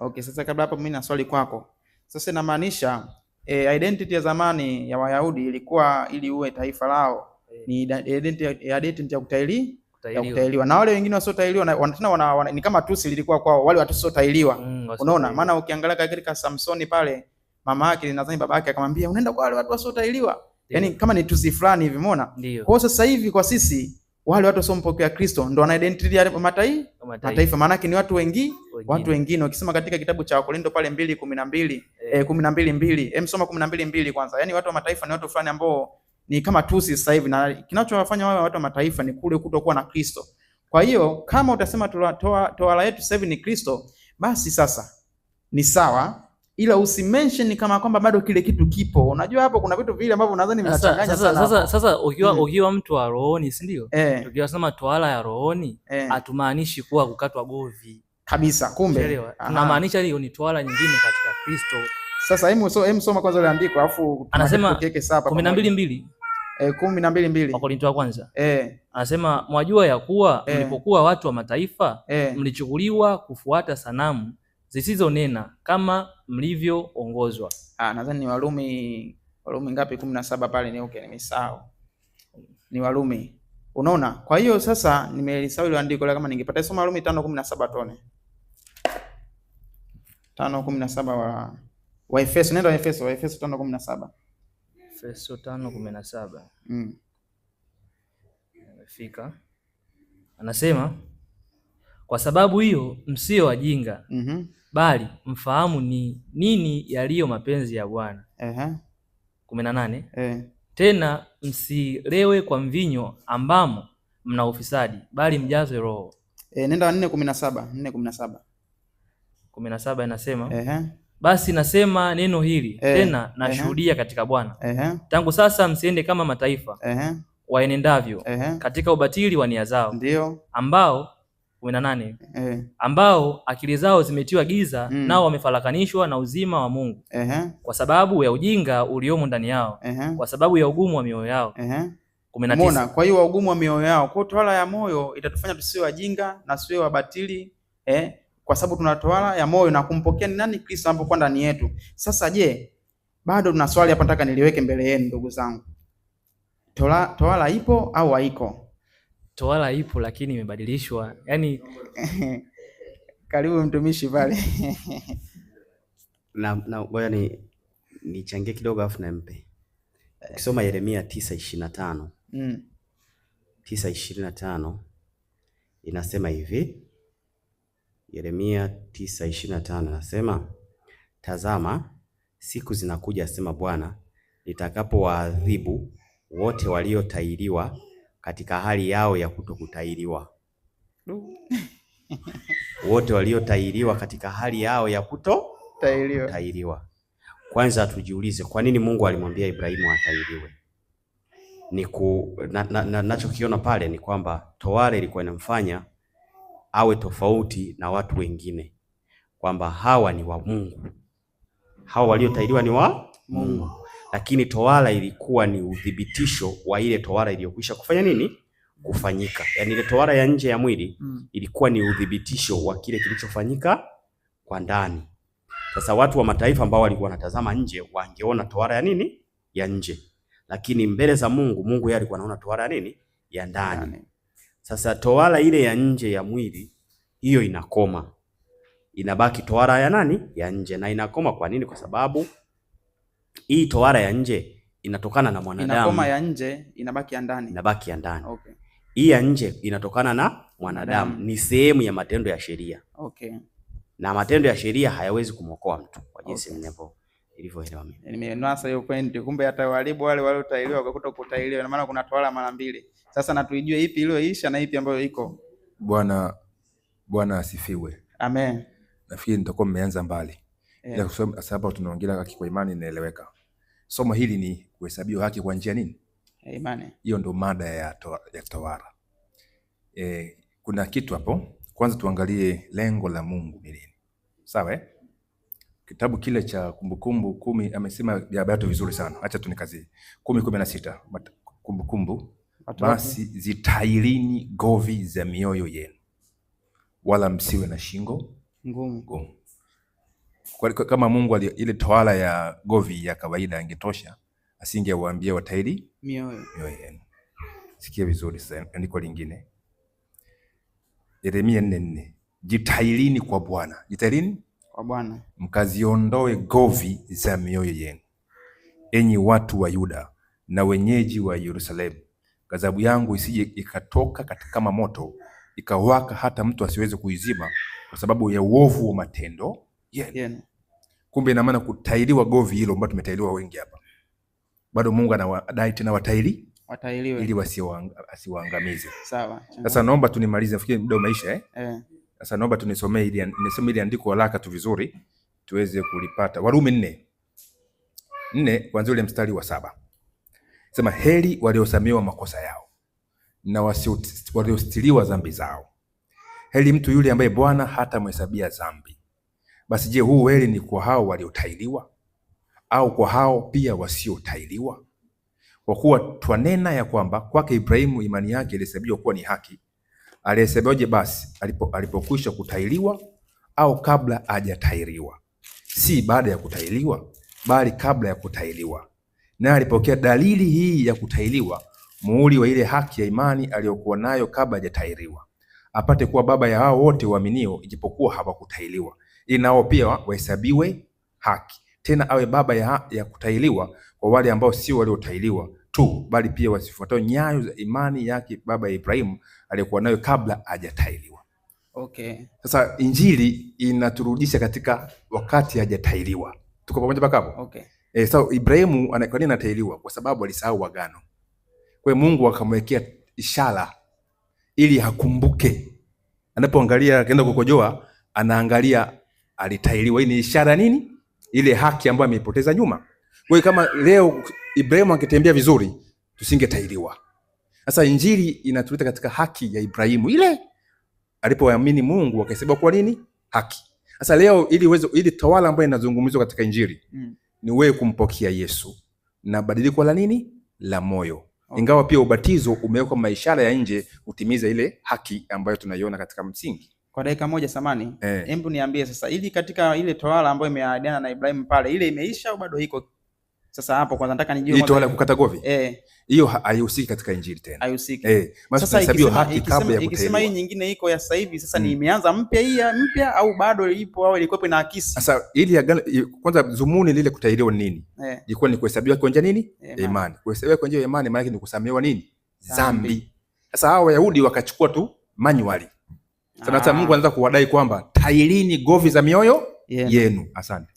Okay, sasa kabla hapo mimi na swali kwako. Sasa inamaanisha identity ya zamani ya Wayahudi ilikuwa ili uwe taifa lao ni identity ya kutailiwa. Na wale wengine wasiotailiwa tena ni kama tusi lilikuwa kwao, wale watu wasiotailiwa. Unaona? Maana ukiangalia katika Samsoni pale, mama yake nadhani baba yake akamwambia unaenda kwa wale watu wasiotailiwa. Yaani kama ni tusi fulani hivi, umeona? Kwa hiyo sasa hivi kwa sisi wale watu wasiompokea Kristo ndo wana identity ya mataifa, maana yake ni watu wengine. Ukisema katika kitabu cha Wakorintho pale 2:12 12:2, soma 12:2 kwanza. Yaani watu wa mataifa ni watu fulani ambao ni kama tusi sasa hivi, na kinachowafanya wao watu wa mataifa ni kule kutokuwa na Kristo. Kwa hiyo kama utasema tohara yetu sasa hivi ni Kristo, basi sasa ni sawa, ila usimention kama kwamba bado kile kitu kipo. Unajua hapo kuna vitu vile ambavyo nadhani vinachanganya sana. Sasa ukiwa mtu wa rohoni, si ndio? Tukiwasema tohara ya rohoni hatumaanishi kuwa kukatwa govi kabisa. Kumbe tunamaanisha hiyo ni tohara nyingine katika Kristo. Sasa hebu soma kwanza ile andiko alafu anasema 12:2 12:2 Wakorintho wa kwanza. Anasema mwajua ya kuwa mlipokuwa watu wa mataifa mlichukuliwa kufuata sanamu zisizonena kama mlivyoongozwa. Nadhani ni Warumi ngapi? 17 pale ni okay, nimesahau. Ni Warumi. Unaona? Kwa hiyo sasa nimelisahau ile andiko la, kama ningepata soma Warumi 5:17 tone. 5:17 wa Efeso, nenda Efeso 5:17. Efeso 5:17. Nimefika. Anasema kwa sababu hiyo msio wajinga, bali mfahamu ni nini yaliyo mapenzi ya Bwana. 18. Tena msilewe kwa mvinyo ambamo mna ufisadi, bali mjazwe Roho. Nenda 4:17. 17 inasema basi nasema neno hili tena nashuhudia katika Bwana, tangu sasa msiende kama mataifa waenendavyo katika ubatili wa nia zao, ambao 18 ambao akili zao zimetiwa giza, nao wamefarakanishwa na uzima wa Mungu kwa sababu ya ujinga uliomo ndani yao, kwa sababu ya ugumu wa mioyo yao. 19. Kwa hiyo ugumu wa mioyo yao, kwa tawala ya moyo itatufanya tusiwe wajinga na tusiwe wabatili, kwa sababu tuna tawala ya moyo na kumpokea ni nani? Kristo anapokuwa ndani yetu. Sasa je, bado tuna swali hapa nataka niliweke mbele yenu ndugu zangu. Tawala ipo au haiko? Tawala ipo lakini imebadilishwa. Yaani karibu mtumishi pale. Na ngoja nichangie kidogo afu nampe. Ukisoma Yeremia 9:25. 9:25 inasema hivi. Yeremia 9:25 nasema, tazama siku zinakuja, asema Bwana, nitakapowaadhibu wote waliotahiriwa katika hali yao ya kutokutahiriwa. Wote waliotahiriwa katika hali yao ya kutotahiriwa. Kwanza tujiulize kwa nini Mungu alimwambia Ibrahimu atahiriwe? Nachokiona pale ni kwamba tawala ilikuwa inamfanya awe tofauti na watu wengine, kwamba hawa ni wa Mungu, hawa waliotahiriwa ni wa Mungu. Lakini tawala ilikuwa ni udhibitisho wa ile tawala iliyokwisha kufanya nini? Kufanyika. Yaani ile tawala ya nje ya mwili ilikuwa ni udhibitisho wa kile kilichofanyika kwa ndani. Sasa watu wa mataifa ambao walikuwa wanatazama nje wangeona tawala ya nini? Ya nje. Lakini mbele za Mungu, Mungu yeye alikuwa anaona tawala ya nini? Ya ndani. Sasa tawala ile ya nje ya mwili hiyo inakoma. Inabaki tawala ya nani? Ya nje. Na inakoma kwa nini? Kwa sababu hii tawala ya nje inatokana na mwanadamu. Inakoma ya nje, inabaki ya ndani. Inabaki ya ndani. Okay. Hii ya nje inatokana na mwanadamu. Ni sehemu ya matendo ya sheria. Okay. Na matendo ya sheria hayawezi kumwokoa mtu kwa jinsi nilivyoelewa mimi. Nimenasa hiyo point. Kumbe hata walibu wale waliotahiriwa kwa kutokutahiriwa, ina maana kuna tawala mara mbili. Sasa na tuijue ipi iliyoisha na ipi ambayo iko. Bwana asifiwe. Amen. Nafikiri nitakuwa mmeanza mbali. Ila sababu tunaongelea haki kwa imani inaeleweka. Somo hili ni kuhesabiwa haki kwa njia nini? Imani. Hiyo ndo mada ya tawala. Kuna kitu hapo. Kwanza tuangalie lengo la Mungu ni nini. Sawa? Kitabu kile cha Kumbukumbu 10 amesema vitu vizuri sana. Acha tunikazie. 10:16. Kumbukumbu, basi zitahilini govi za mioyo yenu, wala msiwe na shingo ngumu. Kama Mungu ile tawala ya govi ya kawaida angetosha, asingewaambia watahiri mioyo yenu. Sikia vizuri sasa, andiko lingine. Yeremia 4:4. Jitahilini kwa Bwana. Jitahilini kwa Bwana, mkaziondoe govi za mioyo yenu, enyi watu wa Yuda na wenyeji wa Yerusalemu. Ghadhabu yangu isije ikatoka kama moto, ikawaka hata mtu asiweze kuizima kwa sababu ya uovu wa matendo yenu. Kumbe ina maana kutahiriwa govi hilo ambalo tumetahiriwa wengi hapa. Bado Mungu anawadai tena watahiriwe ili wasiwaangamize. Sawa. Sasa naomba tunimalize, nafikiri muda umeisha Sasa naomba tunisomee ili andiko haraka tu vizuri tuweze kulipata. Warumi 4 kuanzia ule mstari wa 7. Sema, heri waliosamehewa makosa yao na waliostiriwa dhambi zao. Heri mtu yule ambaye Bwana hatamhesabia dhambi. Basi je, huu heri ni kwa hao waliotahiriwa au kwa hao pia wasiotahiriwa? Kwa kuwa twanena ya kwamba kwake Ibrahimu imani yake ilihesabiwa kuwa ni haki. Alihesabiwaje basi? Alipokwisha kutahiriwa au kabla hajatahiriwa? Si baada ya kutahiriwa, bali kabla ya kutahiriwa. Naye alipokea dalili hii ya kutahiriwa, muhuri wa ile haki ya imani aliyokuwa nayo kabla hajatahiriwa, apate kuwa baba ya hao wote waaminio, ijapokuwa hawakutahiriwa, ili nao pia wahesabiwe haki. Tena awe baba ya kutahiriwa kwa wale ambao sio waliotahiriwa tu, bali pia wasifuatao nyayo za imani yake baba ya Ibrahimu aliyokuwa nayo kabla hajatahiriwa. Okay. Sasa injili inaturudisha katika wakati hajatahiriwa. Tuko pamoja mpaka hapo? Okay. So Ibrahimu kwa nini anatahiriwa? Kwa sababu alisahau agano. Kwa hiyo Mungu akamwekea ishara ili hakumbuke. Anapoangalia akaenda kukojoa, anaangalia alitahiriwa. Hii ni ishara nini? Ile haki ambayo ameipoteza nyuma. Kwa hiyo kama leo Ibrahimu angetembea vizuri, tusingetahiriwa. Sasa injili inatuleta katika haki ya Ibrahimu ile alipoamini Mungu wakahesabiwa kuwa nini? Haki. Sasa leo ili tawala ambayo inazungumzwa katika Injili ni wewe kumpokea Yesu na badiliko la nini? La moyo. Ingawa pia ubatizo umewekwa maishara ya nje utimiza ile haki ambayo tunaiona katika msingi. Kwa dakika moja samani, hebu niambie sasa, ili katika ile tawala ambayo imeahidiana na Ibrahim pale, ile imeisha au bado iko? Sasa hapo kwanza nataka nijue hii tawala kukata govi. Hiyo haihusiki katika Injili tena. Haihusiki. Sasa haki kabla ya kutahiriwa. Ikisema hii nyingine iko ya sasa hivi, sasa ni imeanza mpya au bado ipo au ilikuwa inaakisi? Sasa ili kwanza zumuni lile kutahiriwa nini? Ilikuwa ni kuhesabiwa kwa njia nini? Imani. Kuhesabiwa kwa njia ya imani maana ni kusamehewa nini? Dhambi. Sasa hao Wayahudi wakachukua tu manually. Sasa Mungu anaanza kuwadai kwamba tahirini govi za mioyo yenu. Asante.